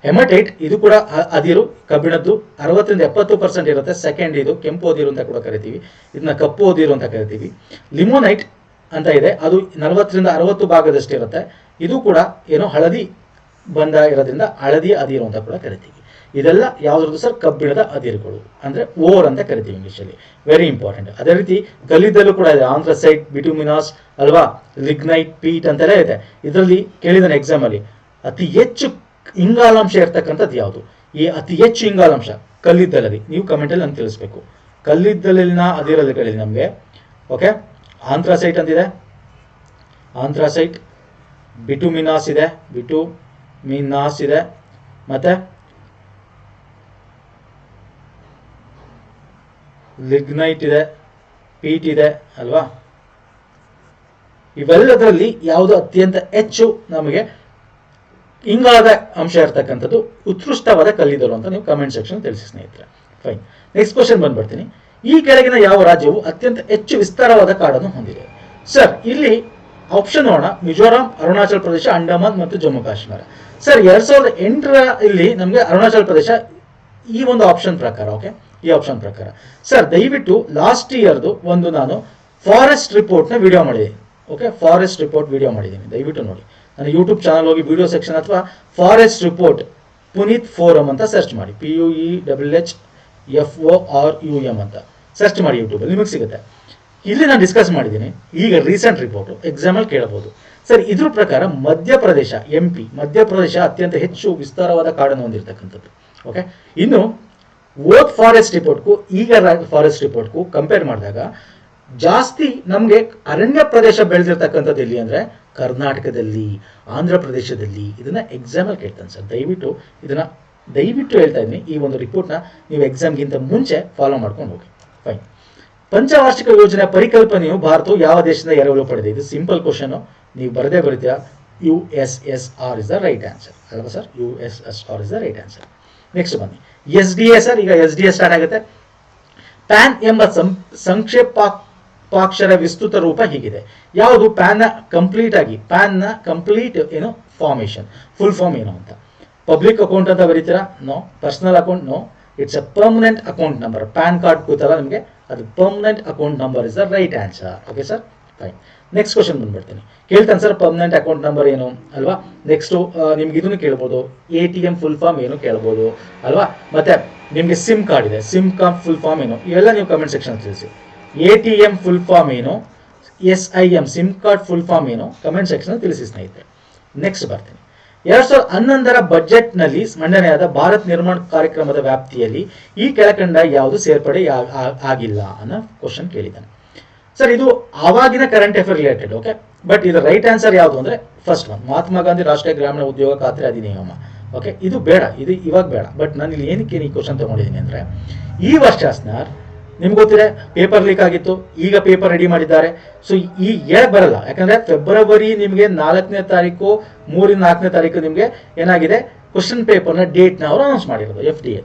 ಹೆಮಟೈಟ್ ಇದು ಕೂಡ ಅದಿರು, ಕಬ್ಬಿಣದ್ದು 60-70% ಇರುತ್ತೆ. ಸೆಕೆಂಡ್ ಇದು ಕೆಂಪು ಅದಿರು ಅಂತ ಕೂಡ ಕರಿತೀವಿ, ಇದನ್ನ ಕಪ್ಪು ಅದಿರು ಅಂತ ಕರಿತೀವಿ. ಲಿಮೊನೈಟ್ ಅಂತ ಇದೆ, ಅದು 40-60 ಭಾಗದಷ್ಟು ಇರುತ್ತೆ. ಇದು ಕೂಡ ಏನೋ ಹಳದಿ ಬಂದ ಇರೋದ್ರಿಂದ ಹಳದಿ ಅದಿರು ಅಂತ ಕೂಡ ಕರಿತೀವಿ. ಇದೆಲ್ಲ ಯಾವ್ದು ಸರ್? ಕಬ್ಬಿಣದ ಅದಿರುಗಳು, ಅಂದ್ರೆ ಓರ್ ಅಂತ ಕರಿತೀವಿ ಇಂಗ್ಲಿಷಲ್ಲಿ. Very important. ಅದೇ ರೀತಿ ಕಲ್ಲಿದ್ದಲು ಕೂಡ ಇದೆ, ಆಂಥ್ರಸೈಟ್, ಬಿಟುಮಿನಾಸ್ ಅಲ್ವಾ, ಲಿಗ್ನೈಟ್, ಪೀಟ್ ಅಂತೆಲ್ಲ ಇದೆ. ಇದರಲ್ಲಿ ಕೇಳಿದಾನೆ ಎಕ್ಸಾಮ್ ಅಲ್ಲಿ, ಅತಿ ಹೆಚ್ಚು ಇಂಗಾಲಾಂಶ ಇರ್ತಕ್ಕಂಥದ್ದು ಯಾವುದು? ಈ ಅತಿ ಹೆಚ್ಚು ಇಂಗಾಲಾಂಶ ಕಲ್ಲಿದ್ದಲಲ್ಲಿ. ನೀವು ಕಮೆಂಟಲ್ಲಿ ನಂಗೆ ತಿಳಿಸ್ಬೇಕು. ಕಲ್ಲಿದ್ದಲಿನ ಅದಿರಲ್ಲಿ ಕೇಳಿದೆ ನಮಗೆ. ಓಕೆ, ಆಂಥ್ರಸೈಟ್ ಅಂತಿದೆ, ಆಂಥ್ರಸೈಟ್, ಬಿಟುಮಿನಾಸ್ ಇದೆ, ಬಿಟುಮಿನಾಸ್ ಇದೆ, ಮತ್ತೆ ಲಿಗ್ನೈಟ್ ಇದೆ, ಪೀಟ್ ಇದೆ ಅಲ್ವಾ. ಇವೆಲ್ಲದರಲ್ಲಿ ಯಾವುದು ಅತ್ಯಂತ ಹೆಚ್ಚು ನಮಗೆ ಇಂಗಾಲದ ಅಂಶ ಇರ್ತಕ್ಕಂಥದ್ದು ಉತ್ಕೃಷ್ಟವಾದ ಕಲ್ಲಿದ್ದಲು ಅಂತ ನೀವು ಕಮೆಂಟ್ ಸೆಕ್ಷನ್ ತಿಳಿಸಿ ಸ್ನೇಹಿತರೆ. ಫೈನ್. ನೆಕ್ಸ್ಟ್ ಕ್ವಶನ್ ಬಂದ್ಬಿಡ್ತೀನಿ. ಈ ಕೆಳಗಿನ ಯಾವ ರಾಜ್ಯವು ಅತ್ಯಂತ ಹೆಚ್ಚು ವಿಸ್ತಾರವಾದ ಕಾಡನ್ನು ಹೊಂದಿದೆ? ಸರ್ ಇಲ್ಲಿ ಆಪ್ಷನ್ ನೋಡೋಣ. ಮಿಜೋರಾಂ, ಅರುಣಾಚಲ ಪ್ರದೇಶ, ಅಂಡಮಾನ್ ಮತ್ತು ಜಮ್ಮು ಕಾಶ್ಮೀರ. ಸರ್ 2008 ಇಲ್ಲಿ ನಮಗೆ ಅರುಣಾಚಲ ಪ್ರದೇಶ ಈ ಒಂದು ಆಪ್ಷನ್ ಪ್ರಕಾರ, ಓಕೆ, ಈ ಆಪ್ಷನ್ ಪ್ರಕಾರ. ಸರ್ ದಯವಿಟ್ಟು ಲಾಸ್ಟ್ ಇಯರ್ದು ಒಂದು ನಾನು ಫಾರೆಸ್ಟ್ ರಿಪೋರ್ಟ್ನ ವಿಡಿಯೋ ಮಾಡಿದ್ದೀನಿ. ಓಕೆ, ಫಾರೆಸ್ಟ್ ರಿಪೋರ್ಟ್ ವಿಡಿಯೋ ಮಾಡಿದ್ದೀನಿ, ದಯವಿಟ್ಟು ನೋಡಿ. ನಾನು ಯೂಟ್ಯೂಬ್ ಚಾನಲ್ ಹೋಗಿ ವಿಡಿಯೋ ಸೆಕ್ಷನ್ ಅಥವಾ ಫಾರೆಸ್ಟ್ ರಿಪೋರ್ಟ್ ಪುನೀತ್ ಫೋರಮ್ ಅಂತ ಸರ್ಚ್ ಮಾಡಿ, PUEHFORUM ಅಂತ ಸರ್ಚ್ ಮಾಡಿ ಯೂಟ್ಯೂಬಲ್ಲಿ ನಿಮಗೆ ಸಿಗುತ್ತೆ. ಇಲ್ಲಿ ನಾನು ಡಿಸ್ಕಸ್ ಮಾಡಿದ್ದೀನಿ. ಈಗ ರೀಸೆಂಟ್ ರಿಪೋರ್ಟ್ ಎಕ್ಸಾಮಲ್ಲಿ ಕೇಳಬಹುದು. ಸರ್ ಇದ್ರ ಪ್ರಕಾರ ಮಧ್ಯಪ್ರದೇಶ, MP ಮಧ್ಯಪ್ರದೇಶ ಅತ್ಯಂತ ಹೆಚ್ಚು ವಿಸ್ತಾರವಾದ ಕಾಡನ್ನು ಹೊಂದಿರತಕ್ಕಂಥದ್ದು. ಓಕೆ, ಇನ್ನು ಓದ್ ಫಾರೆಸ್ಟ್ ರಿಪೋರ್ಟ್ಗೂ ಈಗ ಫಾರೆಸ್ಟ್ ರಿಪೋರ್ಟ್ಗೂ ಕಂಪೇರ್ ಮಾಡಿದಾಗ ಜಾಸ್ತಿ ನಮಗೆ ಅರಣ್ಯ ಪ್ರದೇಶ ಬೆಳೆದಿರ್ತಕ್ಕಂಥದ್ದು ಎಲ್ಲಿ ಅಂದರೆ ಕರ್ನಾಟಕದಲ್ಲಿ, ಆಂಧ್ರ ಪ್ರದೇಶದಲ್ಲಿ. ಇದನ್ನ ಎಕ್ಸಾಮಲ್ಲಿ ಕೇಳ್ತಾನೆ ಸರ್. ದಯವಿಟ್ಟು ಹೇಳ್ತಾ ಇದ್ದೀನಿ, ಈ ಒಂದು ರಿಪೋರ್ಟ್ನ ನೀವು ಎಕ್ಸಾಮ್ಗಿಂತ ಮುಂಚೆ ಫಾಲೋ ಮಾಡ್ಕೊಂಡು ಹೋಗಿ. ಫೈನ್. ಪಂಚವಾರ್ಷಿಕ ಯೋಜನೆ ಪರಿಕಲ್ಪನೆಯು ಭಾರತವು ಯಾವ ದೇಶದಿಂದ ಎರವಲು ಪಡೆದಿದೆ? ಇದು ಸಿಂಪಲ್ ಕ್ವಶನ್, ನೀವು ಬರದೇ ಬರೀತೀರಾ. USSR is the right answer ಅಲ್ವಾ sir? USSR is the right answer. Next ಬನ್ನಿ, SDA ಸರ್. ಈಗ SDA ಸ್ಟಾರ್ಟ್ ಆಗುತ್ತೆ. ಪ್ಯಾನ್ ಎಂಬ ಸಂಕ್ಷೇಪಾಕ್ಷರ ವಿಸ್ತೃತ ರೂಪ ಹೀಗಿದೆ. ಯಾವುದು ಪ್ಯಾನ್ ನ ಕಂಪ್ಲೀಟ್ ಏನು ಫಾರ್ಮೇಶನ್, ಫುಲ್ ಫಾರ್ಮ್ ಏನು ಅಂತ? ಪಬ್ಲಿಕ್ ಅಕೌಂಟ್ ಅಂತ ಬರೀತೀರಾ? No. Personal account? No. It's a permanent account number. PAN card ಕೂತಲ್ಲ ನಿಮಗೆ, ಅದು permanent account number is the right answer. Okay sir, fine. Next question ಬಂದ್ಬಿಡ್ತೀನಿ. ಕೇಳ್ತಾನೆ ಸರ್ ಪರ್ಮನೆಂಟ್ ಅಕೌಂಟ್ ನಂಬರ್ ಏನು ಅಲ್ವಾ. ನೆಕ್ಸ್ಟ್ ನಿಮ್ಗೆ ಇದನ್ನು ಕೇಳ್ಬೋದು, ATM ಫುಲ್ ಫಾರ್ಮ್ ಏನು ಕೇಳ್ಬೋದು ಅಲ್ವಾ. ಮತ್ತೆ ನಿಮಗೆ ಸಿಮ್ ಕಾರ್ಡ್ ಇದೆ, ಸಿಮ್ ಕಾರ್ಡ್ ಫುಲ್ ಫಾರ್ಮ್ ಏನು, ಇವೆಲ್ಲ ನೀವು ಕಮೆಂಟ್ ಸೆಕ್ಷನ್ ತಿಳಿಸಿ. ATM ಫುಲ್ ಫಾರ್ಮ್ ಏನು, SIM SIM card full form ಏನು, ಕಮೆಂಟ್ ಸೆಕ್ಷನ್ ತಿಳಿಸಿ ಸ್ನೇಹಿತರೆ. ನೆಕ್ಸ್ಟ್ ಬರ್ತೀನಿ. 2011 ಬಜೆಟ್ನಲ್ಲಿ ಮಂಡನೆಯಾದ ಭಾರತ್ ನಿರ್ಮಾಣ ಕಾರ್ಯಕ್ರಮದ ವ್ಯಾಪ್ತಿಯಲ್ಲಿ ಈ ಕೆಳಕಂಡ ಯಾವುದು ಸೇರ್ಪಡೆ ಆಗಿಲ್ಲ ಅನ್ನೋ ಕ್ವಶನ್ ಕೇಳಿದ್ದಾನೆ ಸರ್. ಇದು ಆವಾಗಿನ current affair related. Okay, but ಇದು ರೈಟ್ ಆನ್ಸರ್ ಯಾವುದು ಅಂದ್ರೆ ಫಸ್ಟ್ ಒನ್, ಮಹಾತ್ಮ ಗಾಂಧಿ ರಾಷ್ಟ್ರೀಯ ಗ್ರಾಮೀಣ ಉದ್ಯೋಗ ಖಾತ್ರಿ ಅಧಿನಿಯಮ. ಓಕೆ, ಇದು ಬೇಡ, ಇದು ಇವಾಗ ಬೇಡ. ಬಟ್ ನಾನು ಇಲ್ಲಿ ಏನಕ್ಕೆ ಈ ಕ್ವಶನ್ ತಗೊಂಡಿದ್ದೀನಿ ಅಂದ್ರೆ, ಈ ವರ್ಷ ಸ್ನಾರ್ ನಿಮ್ಗೆ ಗೊತ್ತಿದೆ ಪೇಪರ್ ಲೀಕ್ ಆಗಿತ್ತು, ಈಗ ಪೇಪರ್ ರೆಡಿ ಮಾಡಿದ್ದಾರೆ. ಸೊ ಈ ಹೇಳಕ್ ಬರಲ್ಲ, ಯಾಕಂದ್ರೆ ಫೆಬ್ರವರಿ ನಿಮಗೆ 4ನೇ ತಾರೀಕು 3-4ನೇ ತಾರೀಕು ನಿಮಗೆ ಏನಾಗಿದೆ, ಕ್ವಶನ್ ಪೇಪರ್ನ ಡೇಟ್ನ ಅವರು ಅನೌನ್ಸ್ ಮಾಡಿರೋದು FDA.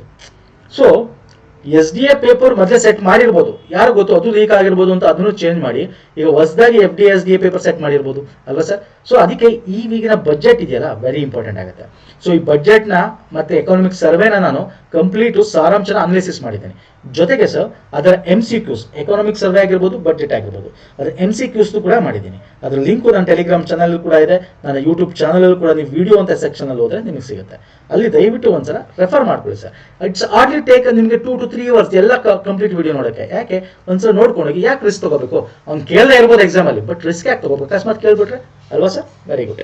ಸೊ SDA ಪೇಪರ್ ಮೊದಲೇ ಸೆಟ್ ಮಾಡಿರ್ಬೋದು, ಯಾರು ಗೊತ್ತು, ಅದು ಲೀಕ್ ಆಗಿರ್ಬೋದು ಅಂತ ಅದನ್ನು ಚೇಂಜ್ ಮಾಡಿ ಈಗ ಹೊಸದಾಗಿ SDA ಪೇಪರ್ ಸೆಟ್ ಮಾಡಿರ್ಬೋದು ಅಲ್ವಾ ಸರ್. ಸೊ ಅದಕ್ಕೆ ಈಗಿನ ಬಜೆಟ್ ಇದೆಯಲ್ಲ ವೆರಿ ಇಂಪಾರ್ಟೆಂಟ್ ಆಗುತ್ತೆ. ಸೊ ಈ ಬಜೆಟ್ನ ಮತ್ತೆ ಎಕನಾಮಿಕ್ ಸರ್ವೆನ ನಾನು ಕಂಪ್ಲೀಟು ಸಾರಾಂಶನ ಅನಾಲಿಸಿಸ್ ಮಾಡಿದ್ದೇನೆ. ಜೊತೆಗೆ ಸರ್ ಅದರ MCQs, ಎಕನಾಮಿಕ್ ಸರ್ವೆ ಆಗಿರ್ಬೋದು, ಬಜೆಟ್ ಆಗಿರ್ಬೋದು, ಅದರ MCQs ಕೂಡ ಮಾಡಿದ್ದೀನಿ. ಅದರ ಲಿಂಕು ನನ್ನ ಟೆಲಿಗ್ರಾಮ್ ಚಾನಲ್ ಕೂಡ ಇದೆ, ನನ್ನ ಯೂಟ್ಯೂಬ್ ಚಾನಲ್ ಕೂಡ ನೀವು ವಿಡಿಯೋ ಅಂತ ಸೆಕ್ಷನ್ ಅಲ್ಲಿ ಹೋದ್ರೆ ನಿಮಗೆ ಸಿಗುತ್ತೆ. ಅಲ್ಲಿ ದಯವಿಟ್ಟು ಒಂದ್ಸಲ ರೆಫರ್ ಮಾಡ್ಕೊಳ್ಳಿ ಸರ್. ಇಟ್ಸ್ ಹಾರ್ಡ್ಲಿ ಟೇಕ್ ನಿಮಗೆ 2 to 3 hours ಎಲ್ಲ ಕಂಪ್ಲೀಟ್ ವಿಡಿಯೋ ನೋಡೋಕ್ಕೆ. ಯಾಕೆ ಒಂದ್ಸಲ ನೋಡ್ಕೊಂಡೋಗಿ, ಯಾಕೆ ರಿಸ್ಕ್ ತಗೋಬೇಕು? ಅವ್ನು ಕೇಳದೇ ಇರ್ಬೋದು ಎಕ್ಸಾಮ್ ಅಲ್ಲಿ, ಬಟ್ ರಿಸ್ಕ್ ಯಾಕೆ ತಗೋಬೇಕು? ಅಕಸ್ಮಾತ್ ಕೇಳ್ಬಿಟ್ರೆ ಅಲ್ವಾ ಸರ್. Very good.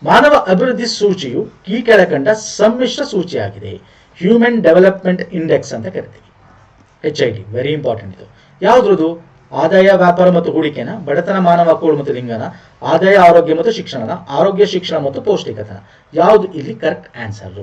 ಮಾನವ ಅಭಿವೃದ್ಧಿ ಸೂಚಿಯು ಈ ಕೆಳಕಂಡ ಸಮ್ಮಿಶ್ರ ಸೂಚಿಯಾಗಿದೆ. ಹ್ಯೂಮನ್ ಡೆವಲಪ್ಮೆಂಟ್ ಇಂಡೆಕ್ಸ್ ಅಂತ ಕರಿತೀವಿ, HID. ವೆರಿ ಇಂಪಾರ್ಟೆಂಟ್ ಇದು. ಯಾವ್ದ್ರದ್ದು? ಆದಾಯ, ವ್ಯಾಪಾರ ಮತ್ತು ಹೂಡಿಕೆನ, ಬಡತನ, ಮಾನವ ಹಕ್ಕುಗಳು ಮತ್ತು ಲಿಂಗನ, ಆದಾಯ, ಆರೋಗ್ಯ ಮತ್ತು ಶಿಕ್ಷಣನ, ಆರೋಗ್ಯ, ಶಿಕ್ಷಣ ಮತ್ತು ಪೌಷ್ಟಿಕತನ. ಯಾವುದು ಇಲ್ಲಿ ಕರೆಕ್ಟ್ ಆನ್ಸರ್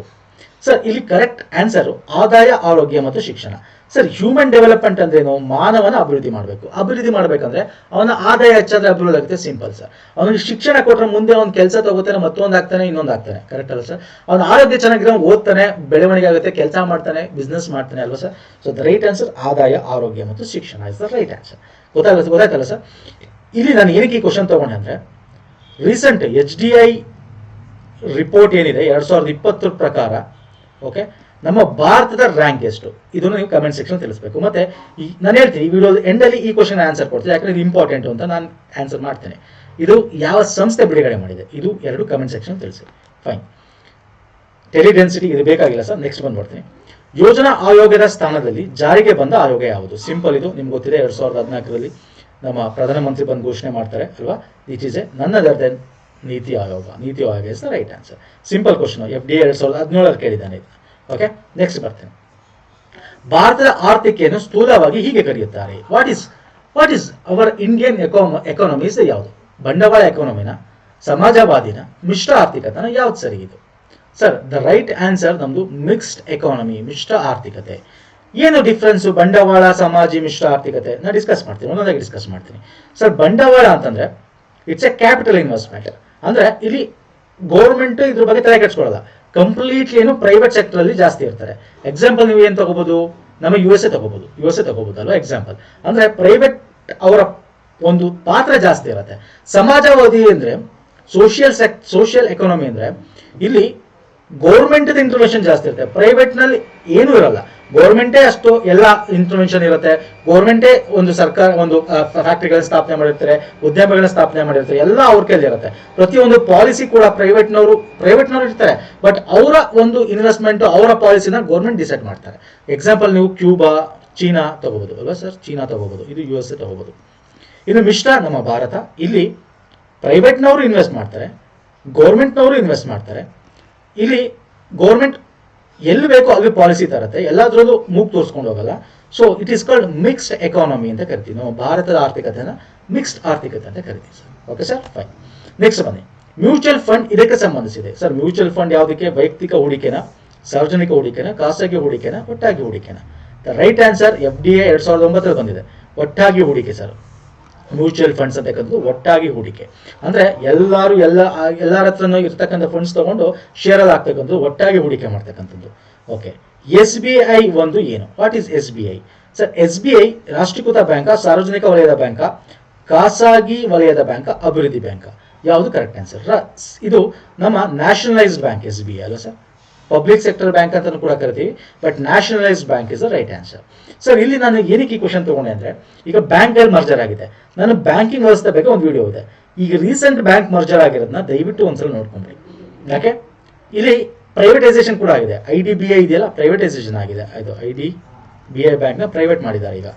ಸರ್? ಇಲ್ಲಿ ಕರೆಕ್ಟ್ ಆನ್ಸರ್ ಆದಾಯ, ಆರೋಗ್ಯ ಮತ್ತು ಶಿಕ್ಷಣ. ಸರ್ ಹ್ಯೂಮನ್ ಡೆವಲಪ್ಮೆಂಟ್ ಅಂದ್ರೇನು? ಮಾನವನ ಅಭಿವೃದ್ಧಿ ಮಾಡಬೇಕು. ಅಭಿವೃದ್ಧಿ ಮಾಡಬೇಕಂದ್ರೆ ಅವನ ಆದಾಯ ಹೆಚ್ಚಾದ್ರೆ ಅಭಿವೃದ್ಧಿ ಆಗುತ್ತೆ, ಸಿಂಪಲ್ ಸರ್. ಅವನಿಗೆ ಶಿಕ್ಷಣ ಕೊಟ್ಟರೆ ಮುಂದೆ ಅವ್ನು ಕೆಲಸ ತಗೋತಾನೆ, ಮತ್ತೊಂದು ಆಗ್ತಾನೆ, ಇನ್ನೊಂದು ಆಗ್ತಾನೆ, ಕರೆಕ್ಟ್ ಅಲ್ಲ ಸರ್? ಅವನ ಆರೋಗ್ಯ ಚೆನ್ನಾಗಿರೋ ಓದ್ತಾನೆ, ಬೆಳವಣಿಗೆ ಆಗುತ್ತೆ, ಕೆಲಸ ಮಾಡ್ತಾನೆ, ಬಿಸ್ನೆಸ್ ಮಾಡ್ತಾನೆ ಅಲ್ವಾ sir? So the right answer ಆದಾಯ, ಆರೋಗ್ಯ ಮತ್ತು ಶಿಕ್ಷಣ ಇಸ್ ದ ರೈಟ್ ಆನ್ಸರ್. ಗೊತ್ತಾಯ್ತಲ್ಲ ಸರ್? ಇಲ್ಲಿ ನಾನು ಏನಕ್ಕೆ ಈ ಕ್ವಶನ್ ತಗೊಂಡೆ ಅಂದ್ರೆ, ರೀಸೆಂಟ್ HDI ರಿಪೋರ್ಟ್ ಏನಿದೆ 2020 ಪ್ರಕಾರ, ಓಕೆ, ನಮ್ಮ ಭಾರತದ ರ್ಯಾಂಕ್ ಎಷ್ಟು, ಇದನ್ನು ನೀವು ಕಮೆಂಟ್ ಸೆಕ್ಷನ್ ತಿಳಿಸಬೇಕು. ಮತ್ತೆ ನಾನು ಹೇಳ್ತೀನಿ ಈ ವಿಡಿಯೋ ಎಂಡಲ್ಲಿ ಈ ಕ್ವಶನ್ ಆನ್ಸರ್ ಕೊಡ್ತೀನಿ, ಯಾಕಂದ್ರೆ ಇದು ಇಂಪಾರ್ಟೆಂಟ್ ಅಂತ ನಾನು ಆನ್ಸರ್ ಮಾಡ್ತೇನೆ. ಇದು ಯಾವ ಸಂಸ್ಥೆ ಬಿಡುಗಡೆ ಮಾಡಿದೆ, ಇದು 2 ಕಮೆಂಟ್ ಸೆಕ್ಷನ್ ತಿಳಿಸಿ. ಫೈನ್. ಟೆಲಿಡೆನ್ಸಿಟಿ ಇದು ಬೇಕಾಗಿಲ್ಲ ಸರ್. ನೆಕ್ಸ್ಟ್ ಬಂದ್ಬಿಡ್ತೀನಿ. ಯೋಜನಾ ಆಯೋಗದ ಸ್ಥಾನದಲ್ಲಿ ಜಾರಿಗೆ ಬಂದ ಆಯೋಗ ಯಾವುದು? ಸಿಂಪಲ್, ಇದು ನಿಮ್ಗೆ ಗೊತ್ತಿದೆ. 2014ರಲ್ಲಿ ನಮ್ಮ ಪ್ರಧಾನಮಂತ್ರಿ ಬಂದು ಘೋಷಣೆ ಮಾಡ್ತಾರೆ ಅಲ್ವಾ. This is a none other than NITI Aayog. NITI Aayog is the right answer. Simple question, FDA 2017 ಕೇಳಿದ್ದಾನೆ. ಓಕೆ, ನೆಕ್ಸ್ಟ್ ಬರ್ತೇನೆ. ಭಾರತದ ಆರ್ಥಿಕೆಯನ್ನು ಸ್ಥೂಲವಾಗಿ ಹೀಗೆ ಕರೆಯುತ್ತಾರೆ. What is our Indian economies? ಯಾವುದು? ಬಂಡವಾಳ ಎಕಾನಮಿನ, ಸಮಾಜವಾದಿನ, ಮಿಶ್ರ ಆರ್ಥಿಕತೆನ? ಯಾವ್ದು ಸರಿ ಇದು ಸರ್? ದ ರೈಟ್ ಆನ್ಸರ್ ನಮ್ದು ಮಿಕ್ಸ್ಡ್ ಎಕಾನಮಿ, ಮಿಶ್ರ ಆರ್ಥಿಕತೆ. ಏನು ಡಿಫ್ರೆನ್ಸು ಬಂಡವಾಳ ಸಮಾಜ ಮಿಶ್ರ ಆರ್ಥಿಕತೆ ನಾನು ಡಿಸ್ಕಸ್ ಮಾಡ್ತೀನಿ, ಒಂದೊಂದಾಗಿ ಡಿಸ್ಕಸ್ ಮಾಡ್ತೀನಿ. ಸರ್ ಬಂಡವಾಳ ಅಂತಂದ್ರೆ ಇಟ್ಸ್ ಎ ಕ್ಯಾಪಿಟಲ್ ಇನ್ವೆಸ್ಟ್ಮೆಂಟ್. ಅಂದ್ರೆ ಇಲ್ಲಿ ಗೌರ್ಮೆಂಟ್ ಇದ್ರ ಬಗ್ಗೆ ತಲೆ ಕೆಡಿಸ್ಕೊಳ್ಳಲ್ಲ, ಕಂಪ್ಲೀಟ್ಲಿ ಏನು ಪ್ರೈವೇಟ್ ಸೆಕ್ಟರ್ ಅಲ್ಲಿ ಜಾಸ್ತಿ ಇರ್ತಾರೆ. ಎಕ್ಸಾಂಪಲ್ ನೀವು ಏನ್ ತಗೋಬಹುದು, ನಮ್ಮ ಯು ಎಸ್ ಎ ತಗೋಬಹುದು ಅಲ್ವಾ ಎಕ್ಸಾಂಪಲ್. ಅಂದ್ರೆ ಪ್ರೈವೇಟ್ ಅವರ ಒಂದು ಪಾತ್ರ ಜಾಸ್ತಿ ಇರುತ್ತೆ. ಸಮಾಜವಾದಿ ಅಂದ್ರೆ ಸೋಷಿಯಲ್ ಎಕಾನಮಿ ಅಂದ್ರೆ ಇಲ್ಲಿ ಗೌರ್ಮೆಂಟ್ ಇಂಟರ್ವೆನ್ಷನ್ ಜಾಸ್ತಿ ಇರುತ್ತೆ, ಪ್ರೈವೇಟ್ ನಲ್ಲಿ ಏನೂ ಇರಲ್ಲ. ಗೌರ್ಮೆಂಟೇ ಅಷ್ಟು ಎಲ್ಲ ಇಂಟರ್ವೆನ್ಷನ್ ಇರುತ್ತೆ. ಗೌರ್ಮೆಂಟೇ ಒಂದು ಸರ್ಕಾರ ಒಂದು ಫ್ಯಾಕ್ಟರಿಗಳನ್ನ ಸ್ಥಾಪನೆ ಮಾಡಿರ್ತಾರೆ, ಉದ್ಯಮಗಳನ್ನ ಸ್ಥಾಪನೆ ಮಾಡಿರ್ತಾರೆ, ಎಲ್ಲ ಅವ್ರ ಕೈಲಿ ಇರುತ್ತೆ. ಪ್ರತಿಯೊಂದು ಪಾಲಿಸಿ ಕೂಡ ಪ್ರೈವೇಟ್ನವರು ಇರ್ತಾರೆ, ಬಟ್ ಅವರ ಒಂದು ಇನ್ವೆಸ್ಟ್ಮೆಂಟ್ ಅವರ ಪಾಲಿಸಿನ ಗೌರ್ಮೆಂಟ್ ಡಿಸೈಡ್ ಮಾಡ್ತಾರೆ. ಎಕ್ಸಾಂಪಲ್ ನೀವು ಕ್ಯೂಬಾ, ಚೀನಾ ತಗೋಬಹುದು ಅಲ್ವಾ ಸರ್, ಚೀನಾ ತಗೋಬಹುದು, ಇದು ಯು ಎಸ್ ಎ ತಗೋಬಹುದು. ಇನ್ನು ಮಿಶ್ರ ನಮ್ಮ ಭಾರತ, ಇಲ್ಲಿ ಪ್ರೈವೇಟ್ನವರು ಇನ್ವೆಸ್ಟ್ ಮಾಡ್ತಾರೆ, ಗೌರ್ಮೆಂಟ್ನವರು ಇನ್ವೆಸ್ಟ್ ಮಾಡ್ತಾರೆ. ಇಲ್ಲಿ ಗೌರ್ಮೆಂಟ್ ಎಲ್ಲಿ ಬೇಕೋ ಅಲ್ಲಿ ಪಾಲಿಸಿ ತರುತ್ತೆ, ಎಲ್ಲಾದ್ರಲ್ಲೂ ಮೂಗ್ ತೋರಿಸ್ಕೊಂಡು ಹೋಗಲ್ಲ. So it is called mixed economy ಅಂತ ಕರಿತೀವಿ ನಾವು. ಭಾರತದ ಆರ್ಥಿಕತೆನ ಮಿಕ್ಸ್ಡ್ ಆರ್ಥಿಕತೆ ಅಂತ ಕರಿತೀವಿ sir. Okay sir, fine. Next ಬನ್ನಿ, ಮ್ಯೂಚುವಲ್ ಫಂಡ್ ಇದಕ್ಕೆ ಸಂಬಂಧಿಸಿದೆ ಸರ್. ಮ್ಯೂಚುವಲ್ ಫಂಡ್ ಯಾವುದಕ್ಕೆ? ವೈಯಕ್ತಿಕ ಹೂಡಿಕೆನ, ಸಾರ್ವಜನಿಕ ಹೂಡಿಕೆನ, ಖಾಸಗಿ ಹೂಡಿಕೆನ, ಒಟ್ಟಾಗಿ ಹೂಡಿಕೆನ. ದ ರೈಟ್ ಆನ್ಸರ್ FDA 2009 ಬಂದಿದೆ, ಒಟ್ಟಾಗಿ ಹೂಡಿಕೆ ಸರ್. ಮ್ಯೂಚುವಲ್ ಫಂಡ್ಸ್ ಅಂತಕ್ಕಂಥದ್ದು ಒಟ್ಟಾಗಿ ಹೂಡಿಕೆ ಅಂದ್ರೆ ಎಲ್ಲರ ಹತ್ರನೂ ಇರ್ತಕ್ಕಂಥ ಫಂಡ್ಸ್ ತಗೊಂಡು ಶೇರ್ ಅಲ್ಲಿ ಆಗ್ತಕ್ಕಂಥದ್ದು ಒಟ್ಟಾಗಿ ಹೂಡಿಕೆ ಮಾಡ್ತಕ್ಕಂಥದ್ದು. ಓಕೆ, SBI ಒಂದು ಏನು? What is SBI sir? SBI ರಾಷ್ಟ್ರೀಕೃತ ಬ್ಯಾಂಕ, ಸಾರ್ವಜನಿಕ ವಲಯದ ಬ್ಯಾಂಕ, ಖಾಸಗಿ ವಲಯದ ಬ್ಯಾಂಕ, ಅಭಿವೃದ್ಧಿ ಬ್ಯಾಂಕ? ಯಾವುದು ಕರೆಕ್ಟ್ ಆನ್ಸರ್? ಇದು ನಮ್ಮ ನ್ಯಾಷನಲೈಸ್ಡ್ ಬ್ಯಾಂಕ್ SBI ಅಲ್ಲ ಸರ್. ಪಬ್ಲಿಕ್ ಸೆಕ್ಟರ್ ಬ್ಯಾಂಕ್ ಅಂತ ಕೂಡ ಕರಿತೀವಿ, but nationalised bank is the right answer. Sir ಇಲ್ಲಿ ನಾನು ಏನಕ್ಕೆ ಈ ಕ್ವಶನ್ ತಗೊಂಡೆ ಅಂದ್ರೆ, ಈಗ ಬ್ಯಾಂಕ್ಗಳು ಮರ್ಜರ್ ಆಗಿದೆ, ನಾನು ಬ್ಯಾಂಕಿಂಗ್ ವ್ಯವಸ್ಥೆ ಬಗ್ಗೆ ಒಂದು ವಿಡಿಯೋ ಇದೆ. ಈಗ ರೀಸೆಂಟ್ ಬ್ಯಾಂಕ್ ಮರ್ಜರ್ ಆಗಿರೋದನ್ನ ದಯವಿಟ್ಟು ಒಂದ್ಸಲ ನೋಡ್ಕೊಂಡ್ರಿ. ಯಾಕೆ ಇಲ್ಲಿ ಪ್ರೈವೇಟೈಸೇಷನ್ ಕೂಡ ಆಗಿದೆ. IDBI ಇದೆಯಲ್ಲ, ಪ್ರೈವೇಟೈಸೇಷನ್ ಆಗಿದೆ. ಇದು IDBI ಬ್ಯಾಂಕ್ ನ ಪ್ರೈವೇಟ್ ಮಾಡಿದ್ದಾರೆ. ಈಗ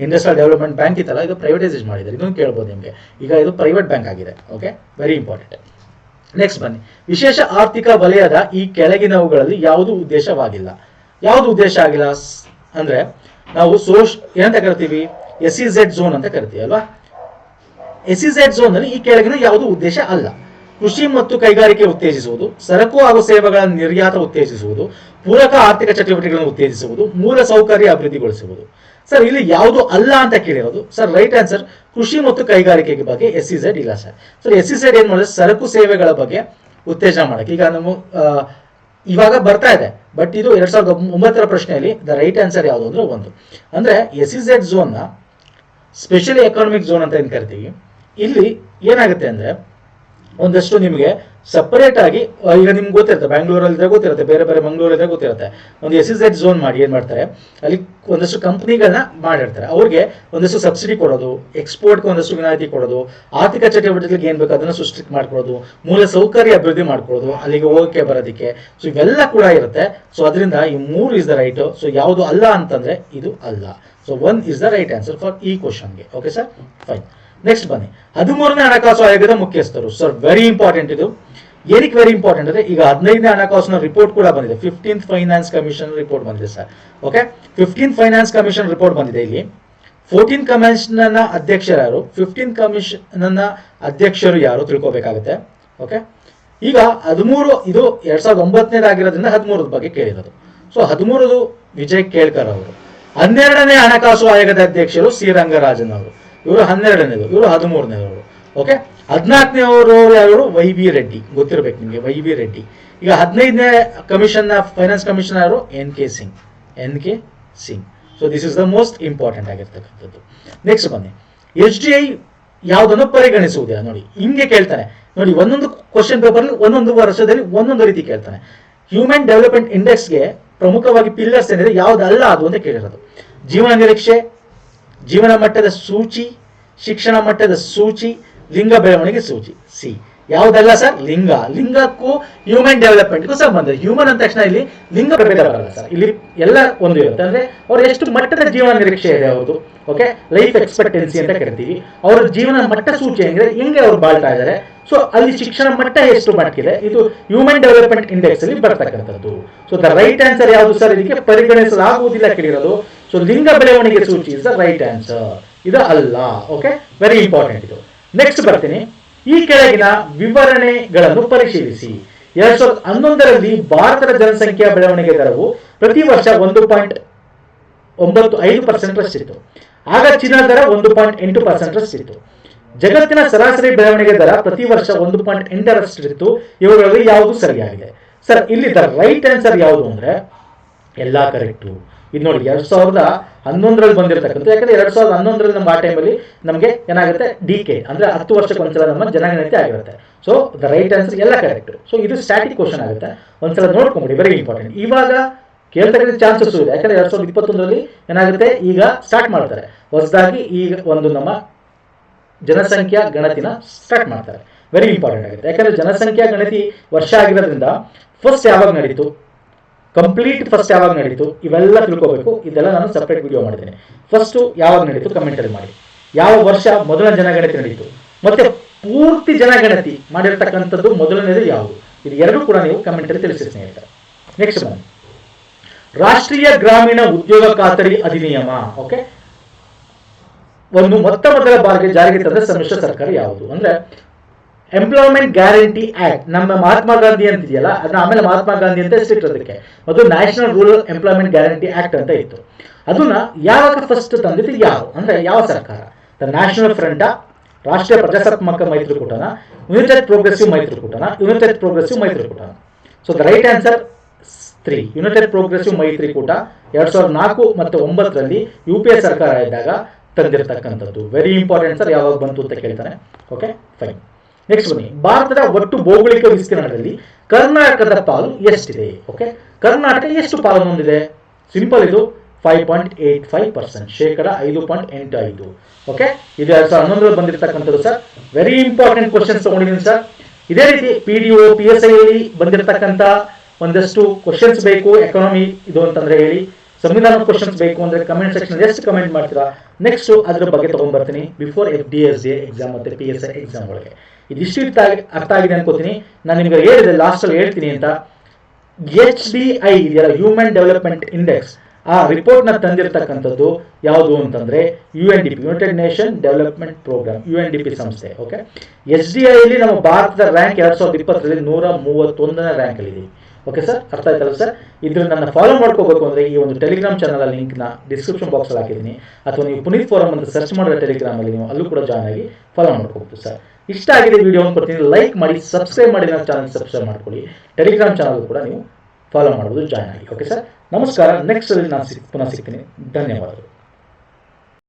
ಇಂಡಸ್ಟ್ರಿಯಲ್ ಡೆವಲಪ್ಮೆಂಟ್ ಬ್ಯಾಂಕ್ ಇತ್ತಲ್ಲ, ಇದು ಪ್ರೈವೇಟೈಸೇಷನ್ ಮಾಡಿದ್ದಾರೆ. ಇದನ್ನು ಕೇಳ್ಬೋದು ನಿಮಗೆ. ಈಗ ಇದು ಪ್ರೈವೇಟ್ ಬ್ಯಾಂಕ್ ಆಗಿದೆ. Okay, very important. ನೆಕ್ಸ್ಟ್ ಬನ್ನಿ, ವಿಶೇಷ ಆರ್ಥಿಕ ವಲಯದ ಈ ಕೆಳಗಿನವುಗಳಲ್ಲಿ ಯಾವುದು ಉದ್ದೇಶವಾಗಿಲ್ಲ? ಯಾವುದು ಉದ್ದೇಶ ಆಗಿಲ್ಲ ಅಂದ್ರೆ ನಾವು ಏನಂತ ಕರಿತೀವಿ? SEZ ಝೋನ್ ಅಂತ ಕರಿತೀವಿ ಅಲ್ವಾ. SEZ ಝೋನ್ ನಲ್ಲಿ ಈ ಕೆಳಗಿನ ಯಾವುದು ಉದ್ದೇಶ ಅಲ್ಲ. ಕೃಷಿ ಮತ್ತು ಕೈಗಾರಿಕೆ ಉತ್ತೇಜಿಸುವುದು, ಸರಕು ಹಾಗೂ ಸೇವೆಗಳ ನಿರ್ಯಾತ ಉತ್ತೇಜಿಸುವುದು, ಪೂರಕ ಆರ್ಥಿಕ ಚಟುವಟಿಕೆಗಳನ್ನು ಉತ್ತೇಜಿಸುವುದು, ಮೂಲ ಸೌಕರ್ಯ ಅಭಿವೃದ್ಧಿಗೊಳಿಸುವುದು. ಸರ್ ಇಲ್ಲಿ ಯಾವುದು ಅಲ್ಲ ಅಂತ ಕೇಳಿರೋದು ಸರ್. ರೈಟ್ ಆನ್ಸರ್ ಕೃಷಿ ಮತ್ತು ಕೈಗಾರಿಕೆ ಬಗ್ಗೆ SEZ ಇಲ್ಲ ಸರ್. ಸರ್ SEZ ಏನ್ ಮಾಡಿದ್ರೆ ಸರಕು ಸೇವೆಗಳ ಬಗ್ಗೆ ಉತ್ತೇಜನ ಮಾಡಕ್ಕೆ. ಈಗ ನಾವು ಇವಾಗ ಬರ್ತಾ ಇದೆ, ಬಟ್ ಇದು 2009 ಪ್ರಶ್ನೆಯಲ್ಲಿ ದ ರೈಟ್ ಆನ್ಸರ್ ಯಾವುದು ಅಂದ್ರೆ ಒಂದು. ಅಂದ್ರೆ SEZ ಝೋನ್ ನ ಸ್ಪೆಷಲಿ ಎಕಾನಮಿಕ್ ಝೋನ್ ಅಂತ ಏನ್ ಕರಿತೀವಿ. ಇಲ್ಲಿ ಏನಾಗುತ್ತೆ ಅಂದ್ರೆ ಒಂದಷ್ಟು ನಿಮಗೆ ಸಪರೇಟ್ ಆಗಿ, ಈಗ ನಿಮ್ಗೆ ಗೊತ್ತಿರುತ್ತೆ, ಬ್ಯಾಂಗ್ಳೂರಲ್ಲಿ ಗೊತ್ತಿರುತ್ತೆ, ಬೇರೆ ಮಂಗಳೂರಿದ್ರೆ ಗೊತ್ತಿರುತ್ತೆ. ಒಂದು SEZ ಝೋನ್ ಮಾಡಿ ಏನ್ ಮಾಡ್ತಾರೆ, ಅಲ್ಲಿ ಒಂದಷ್ಟು ಕಂಪ್ನಿಗಳನ್ನ ಮಾಡಿರ್ತಾರೆ. ಅವ್ರಿಗೆ ಒಂದಷ್ಟು ಸಬ್ಸಿಡಿ ಕೊಡೋದು, ಎಕ್ಸ್ಪೋರ್ಟ್ಗೆ ಒಂದಷ್ಟು ವಿನಾಯಿತಿ ಕೊಡೋದು, ಆರ್ಥಿಕ ಚಟುವಟಿಕೆಗೆ ಏನ್ ಬೇಕು ಅದನ್ನ ಸೃಷ್ಟಿ ಮಾಡ್ಕೊಳ್ಳೋದು, ಮೂಲ ಸೌಕರ್ಯ ಅಭಿವೃದ್ಧಿ ಮಾಡ್ಕೊಳ್ಳೋದು, ಅಲ್ಲಿಗೆ ಹೋಗಕ್ಕೆ ಬರೋದಕ್ಕೆ. ಸೊ ಇವೆಲ್ಲ ಕೂಡ ಇರುತ್ತೆ. ಸೊ ಅದರಿಂದ ಈ 3 ಇಸ್ ದ ರೈಟ್. ಸೊ ಯಾವುದು ಅಲ್ಲ ಅಂತಂದ್ರೆ ಇದು ಅಲ್ಲ. So 1 is the right answer for ಈ ಕ್ವಶನ್ಗೆ. Okay sir, fine. ನೆಕ್ಸ್ಟ್ ಬನ್ನಿ, 13ನೇ ಹಣಕಾಸು ಆಯೋಗದ ಮುಖ್ಯಸ್ಥರು ಸರ್. ವೆರಿ ಇಂಪಾರ್ಟೆಂಟ್ ಇದು. ಏನಕ್ಕೆ ವೆರಿ ಇಂಪಾರ್ಟೆಂಟ್ ಅಂದ್ರೆ, ಈಗ 15ನೇ ಹಣಕಾಸಿನ ರಿಪೋರ್ಟ್ ಕೂಡ ಬಂದಿದೆ. 15th ಫೈನಾನ್ಸ್ ಕಮಿಷನ್ ರಿಪೋರ್ಟ್ ಬಂದಿದೆ sir. Okay, 15th finance commission report ಬಂದಿದೆ. ಇಲ್ಲಿ 14th ಕಮಿಷನ್ ನ ಅಧ್ಯಕ್ಷರು ಯಾರು, 15th ಕಮಿಷನ್ ನ ಅಧ್ಯಕ್ಷರು ಯಾರು ತಿಳ್ಕೊಬೇಕಾಗುತ್ತೆ. ಓಕೆ, ಈಗ 13 ಇದು 2009 ಆಗಿರೋದ್ರಿಂದ 13 ಬಗ್ಗೆ ಕೇಳಿರೋದು. ಸೊ 13 ವಿಜಯ್ ಕೇಳ್ಕರ್ ಅವರು. 12ನೇ ಹಣಕಾಸು ಆಯೋಗದ ಅಧ್ಯಕ್ಷರು ಸಿ ರಂಗರಾಜನ್ ಅವರು. ಇವರು 12ನೇದು, ಇವರು 13ನೇವರು. ಓಕೆ, 14ನೇವರು ಯಾರು? YB ರೆಡ್ಡಿ. ಗೊತ್ತಿರಬೇಕು ನಿಮಗೆ YB ರೆಡ್ಡಿ. ಈಗ 15ನೇ ಕಮಿಷನ್ ಫೈನಾನ್ಸ್ ಕಮಿಷನ್ ಯಾರು? NK Singh. So this is the most important ಆಗಿರ್ತಕ್ಕಂಥದ್ದು. ನೆಕ್ಸ್ಟ್ ಬನ್ನಿ, SDI ಯಾವುದನ್ನು ಪರಿಗಣಿಸುವುದಿಲ್ಲ. ನೋಡಿ ಹಿಂಗೆ ಕೇಳ್ತಾನೆ. ನೋಡಿ ಒಂದೊಂದು ಕ್ವಶನ್ ಪೇಪರ್ ಒಂದೊಂದು ವರ್ಷದಲ್ಲಿ ಒಂದೊಂದು ರೀತಿ ಕೇಳ್ತಾನೆ. ಹ್ಯೂಮನ್ ಡೆವಲಪ್ಮೆಂಟ್ ಇಂಡೆಕ್ಸ್ಗೆ ಪ್ರಮುಖವಾಗಿ ಪಿಲ್ಲರ್ಸ್ ಏನಿದೆ ಯಾವುದಲ್ಲ ಅದು ಅಂತ ಕೇಳಿರೋದು. ಜೀವನ ನಿರೀಕ್ಷೆ, ಜೀವನ ಮಟ್ಟದ ಸೂಚಿ, ಶಿಕ್ಷಣ ಮಟ್ಟದ ಸೂಚಿ, ಲಿಂಗ ಬೆಳವಣಿಗೆ ಸೂಚಿ. ಸಿ ಯಾವುದಲ್ಲ ಸರ್? ಲಿಂಗಕ್ಕೂ ಹ್ಯೂಮನ್ ಡೆವಲಪ್ಮೆಂಟ್ಗೂ ಸಂಬಂಧ. ಹ್ಯೂಮನ್ ಅಂದ ತಕ್ಷಣ ಇಲ್ಲಿ ಲಿಂಗ ಬರಲ್ಲ ಸರ್. ಇಲ್ಲಿ ಎಲ್ಲ ಒಂದು ಇರುತ್ತೆ. ಅಂದ್ರೆ ಅವ್ರು ಎಷ್ಟು ಮಟ್ಟದ ಜೀವನ ನಿರೀಕ್ಷೆ ಇದೆ ಅವ್ರದ್ದು. ಓಕೆ, ಲೈಫ್ ಎಕ್ಸ್ಪೆಕ್ಟೆನ್ಸಿ ಅಂತ ಕರಿತೀವಿ. ಅವರ ಜೀವನ ಮಟ್ಟ ಸೂಚಿ ಅಂದ್ರೆ ಹೆಂಗೆ ಅವ್ರು ಬಾಳ್ತಾ ಇದ್ದಾರೆ. ಸೊ ಅಲ್ಲಿ ಶಿಕ್ಷಣ ಮಟ್ಟ ಎಷ್ಟು ಮಟ್ಟಿದೆ, ಇದು ಹ್ಯೂಮನ್ ಡೆವಲಪ್ಮೆಂಟ್ ಇಂಡೆಕ್ಸ್ ಅಲ್ಲಿ ಬರ್ತಕ್ಕಂಥದ್ದು. ಸೊ ದ ರೈಟ್ ಆನ್ಸರ್ ಯಾವುದು ಸರ್? ಇದಕ್ಕೆ ಪರಿಗಣಿಸಲಾಗುವುದಿಲ್ಲ ಕೇಳಿರೋದು. ಸೊ ಲಿಂಗ ಬೆಳವಣಿಗೆ ಸೂಚಿ ಇಸ್ ದ ರೈಟ್ ಆನ್ಸರ್. ಇದು ಅಲ್ಲ. ಓಕೆ, ವೆರಿ ಇಂಪಾರ್ಟೆಂಟ್ ಇದು. ನೆಕ್ಸ್ಟ್ ಬರ್ತೀನಿ, ಈ ಕೆಳಗಿನ ವಿವರಣೆಗಳನ್ನು ಪರಿಶೀಲಿಸಿ. 2011ರಲ್ಲಿ ಭಾರತದ ಜನಸಂಖ್ಯಾ ಬೆಳವಣಿಗೆ ದರವು ಪ್ರತಿ ವರ್ಷ 1.6 9.5% ರಷ್ಟಿತ್ತು. ಆಗ ಚಿನ್ನದ ದರ 1.8% ರಷ್ಟಿತ್ತು. ಜಗತ್ತಿನ ಸರಾಸರಿ ಬೆಳವಣಿಗೆ ದರ ಪ್ರತಿ ವರ್ಷ 1.8ರಷ್ಟಿತ್ತು. ಇವುಗಳಲ್ಲಿ ಯಾವುದು ಸರಿಯಾಗಿದೆ? ಸರ್, ಇಲ್ಲಿ ದ ರೈಟ್ ಆನ್ಸರ್ ಯಾವುದು ಅಂದ್ರೆ ಎಲ್ಲಾ ಕರೆಕ್ಟು. ಇದು ನೋಡಿ 2011ರಲ್ಲಿ ಬಂದಿರತಕ್ಕಂಥ, ಯಾಕಂದ್ರೆ 2011ರಲ್ಲಿ ನಮ್ಮ ಆ ಟೈಮಲ್ಲಿ ನಮಗೆ ಏನಾಗುತ್ತೆ, ಡಿಕೆ ಅಂದ್ರೆ 10 ವರ್ಷಕ್ಕೆ ಒಂದ್ಸಲ ನಮ್ಮ ಜನಗಣತಿ ಆಗಿರುತ್ತೆ. ಸೊ ದ ರೈಟ್ ಆನ್ಸರ್ ಎಲ್ಲ ಕರೆಕ್ಟ್. ಸೊ ಇದು ಸ್ಟ್ಯಾಟಿಕ್ ಕ್ವಶನ್ ಆಗುತ್ತೆ, ಒಂದ್ಸಲ ನೋಡ್ಕೊಂಬಿಡಿ, ವೆರಿ ಇಂಪಾರ್ಟೆಂಟ್. ಇವಾಗ ಕೇಳ್ತಕ್ಕಂಥ ಚಾನ್ಸಸ್ ಇದೆ, ಯಾಕಂದ್ರೆ 2021ರಲ್ಲಿ ಏನಾಗುತ್ತೆ, ಈಗ ಸ್ಟಾರ್ಟ್ ಮಾಡ್ತಾರೆ ಹೊಸದಾಗಿ. ಈಗ ಒಂದು ನಮ್ಮ ಜನಸಂಖ್ಯಾ ಗಣತಿನ ಸ್ಟಾರ್ಟ್ ಮಾಡ್ತಾರೆ, ವೆರಿ ಇಂಪಾರ್ಟೆಂಟ್ ಆಗುತ್ತೆ. ಯಾಕಂದ್ರೆ ಜನಸಂಖ್ಯಾ ಗಣತಿ ವರ್ಷ ಆಗಿರೋದ್ರಿಂದ ಫಸ್ಟ್ ಯಾವಾಗ ನಡೀತು, ಕಂಪ್ಲೀಟ್ ಫಸ್ಟ್ ಯಾವಾಗ ನಡೀತು, ಇವೆಲ್ಲ ತಿಳ್ಕೋಬೇಕು. ಇದೆಲ್ಲ ನಾನು ಸಪ್ರೇಟ್ ವಿಡಿಯೋ ಮಾಡಿದ್ದೇನೆ. ಫಸ್ಟ್ ಯಾವಾಗ ನಡೀತು ಕಮೆಂಟಲ್ಲಿ ಮಾಡಿ, ಯಾವ ವರ್ಷ ಮೊದಲ ಜನಗಣತಿ ನಡೀತು, ಮತ್ತೆ ಪೂರ್ತಿ ಜನಗಣತಿ ಮಾಡಿರ್ತಕ್ಕಂಥದ್ದು ಮೊದಲನೇದು ಯಾವುದು, ಇದು ಎರಡೂ ಕೂಡ ನೀವು ಕಮೆಂಟಲ್ಲಿ ತಿಳಿಸಿ ಸ್ನೇಹಿತರೆ. ನೆಕ್ಸ್ಟ್ ಬನ್ನಿ, ರಾಷ್ಟ್ರೀಯ ಗ್ರಾಮೀಣ ಉದ್ಯೋಗ ಖಾತರಿ ಅಧಿನಿಯಮ. ಓಕೆ, ಒಂದು ಮೊದಲ ಬಾರಿಗೆ ಜಾರಿಗೆ ತಂದ ಸಮ್ಮಿಶ್ರ ಸರ್ಕಾರ ಯಾವುದು ಅಂದ್ರೆ ಎಂಪ್ಲಾಯ್ಮೆಂಟ್ ಗ್ಯಾರಂಟಿ ಆಕ್ಟ್. ನಮ್ಮ ಮಹಾತ್ಮ ಗಾಂಧಿ ಅಂತಿದೆಯಲ್ಲ, ಅದನ್ನ ಆಮೇಲೆ ಮಹಾತ್ಮ ಗಾಂಧಿ ಅಂತ ಹೆಸರಿಟ್ಟದಕ್ಕೆ ಮೊದಲು national rural employment guarantee act ಅಂತ ಇತ್ತು. ಅದನ್ನ ಯಾವಾಗ ಫಸ್ಟ್ ತಂದಿದ್ದು ಯಾವ ಅಂದ್ರೆ ಯಾವ ಸರ್ಕಾರ? ದ ನ್ಯಾಷನಲ್ ಫ್ರಂಟ್, ರಾಷ್ಟ್ರೀಯ ಪ್ರಜಾಸತ್ತಾತ್ಮಕ ಮೈತ್ರಿಕೂಟನ, ಯುನೈಟೆಡ್ ಪ್ರೋಗ್ರೆಸಿವ್ ಮೈತ್ರಿಕೂಟನ, ಯುನೈಟೆಡ್ ಪ್ರೋಗ್ರೆಸಿವ್ ಮೈತ್ರಿಕೂಟನ. So the right answer 3, united progressive ಮೈತ್ರಿಕೂಟ 2004 ಮತ್ತು 9ರಲ್ಲಿ UPA ಸರ್ಕಾರ ಇದ್ದಾಗ ತಂದಿರತಕ್ಕಂಥದ್ದು. ವೆರಿ ಇಂಪಾರ್ಟೆಂಟ್ ಸರ್, ಯಾವಾಗ ಬಂತು ಅಂತ ಕೇಳ್ತಾನೆ. Okay, fine. ನೆಕ್ಸ್ಟ್ ಬನ್ನಿ, ಭಾರತದ ಒಟ್ಟು ಭೌಗೋಳಿಕ ವಿಸ್ತೀರ್ಣದಲ್ಲಿ ಕರ್ನಾಟಕದ ಪಾಲು ಎಷ್ಟಿದೆ? ಓಕೆ, ಕರ್ನಾಟಕ ಎಷ್ಟು ಪಾಲು ಹೊಂದಿದೆ? ಸಿಂಪಲ್, ಇದು 5.85%, ಶೇಕಡ 5.85. ಓಕೆ, ಇದು 2011ರಲ್ಲಿ ಬಂದಿರತಕ್ಕಂಥದ್ದು ಸರ್. ವೆರಿ ಇಂಪಾರ್ಟೆಂಟ್ ಕ್ವಶನ್ಸ್ ತಗೊಂಡಿದ್ದೀನಿ ಸರ್. ಇದೇ ರೀತಿ PDO PSI ಅಲ್ಲಿ ಬಂದಿರತಕ್ಕಂಥ ಒಂದಷ್ಟು ಕ್ವಶನ್ಸ್ ಬೇಕು, ಎಕಾನಮಿ ಇದು ಅಂತಂದ್ರೆ ಹೇಳಿ. ಸಂವಿಧಾನ ಕ್ವಶನ್ಸ್ ಬೇಕು ಅಂದ್ರೆ ಕಮೆಂಟ್ ಸೆಕ್ಷನ್ ಎಷ್ಟು ಕಮೆಂಟ್ ಮಾಡ್ತೀರಾ, ನೆಕ್ಸ್ಟ್ ಅದ್ರ ಬಗ್ಗೆ ತಗೊಂಡ್ಬರ್ತೀನಿ ಬಿಫೋರ್ FDSA ಎಕ್ಸಾಮ್ ಮತ್ತೆ PSI ಎಕ್ಸಾಮ್ ಒಳಗೆ. ಇದಿಷ್ಟು ಅರ್ಥ ಆಗಿದೆ ಅನ್ಕೋತೀನಿ. ನಾನು ನಿಮ್ಗೆ ಹೇಳಿದೆ, ಲಾಸ್ಟ್ ಅಲ್ಲಿ ಹೇಳ್ತೀನಿ ಅಂತ. HDI ಇದೆಯಲ್ಲ, ಹ್ಯೂಮನ್ ಡೆವಲಪ್ಮೆಂಟ್ ಇಂಡೆಕ್ಸ್, ಆ ರಿಪೋರ್ಟ್ ನ ತಂದಿರತಕ್ಕಂಥದ್ದು ಯಾವುದು ಅಂತಂದ್ರೆ UNDP, United Nation development program, UNDP ಸಂಸ್ಥೆ. ಓಕೆ, HDI ಅಲ್ಲಿ ನಮ್ಮ ಭಾರತದ ರ್ಯಾಂಕ್ 2020ರಲ್ಲಿ 131ನೇ ರ್ಯಾಂಕ್ ಅಲ್ಲಿ ಇದೆ. ಓಕೆ ಸರ್, ಅರ್ಥ ಆಯ್ತಲ್ಲ ಸರ್? ಇದ್ರ ನನ್ನ ಫಾಲೋ ಮಾಡ್ಕೋಬೇಕು ಅಂದ್ರೆ ಈ ಒಂದು ಟೆಲಿಗ್ರಾಮ್ ಚಾನಲ್ ಲಿಂಕ್ ನ ಡಿಸ್ಕ್ರಿಪ್ಷನ್ ಬಾಕ್ಸ್ ಅಲ್ಲಿ ಹಾಕಿದ್ದೀನಿ, ಅಥವಾ ನೀವು ಪುನೀತ್ ಫೋರಂ ಅಂತ ಸರ್ಚ್ ಮಾಡಿದ್ರೆ ಟೆಲಿಗ್ರಾಮ್ ಅಲ್ಲಿ ನೀವು ಅಲ್ಲೂ ಕೂಡ ಜಾಯ್ನ್ ಆಗಿ ಫಾಲೋ ಮಾಡ್ಕೋಬಹುದು ಸರ್. ಇಷ್ಟ ಆಗಿದೆ ವಿಡಿಯೋ ಅನ್ಕೊಡ್ತೀನಿ, ಲೈಕ್ ಮಾಡಿ, ಸಬ್ಸ್ಕ್ರೈಬ್ ಮಾಡಿ, ನನ್ನ ಚಾನಲ್ ಸಬ್ಸ್ಕ್ರೈಬ್ ಮಾಡ್ಕೊಳ್ಳಿ. ಟೆಲಿಗ್ರಾಮ್ ಚಾನಲ್ ಕೂಡ ನೀವು ಫಾಲೋ ಮಾಡಬಹುದು, ಜಾಯ್ನ್ ಆಗಿ. ಓಕೆ ಸರ್, ನಮಸ್ಕಾರ. ನೆಕ್ಸ್ಟ್ ಅಲ್ಲಿ ನಾನು ಪುನಃ ಸಿಗ್ತೀನಿ. ಧನ್ಯವಾದಗಳು.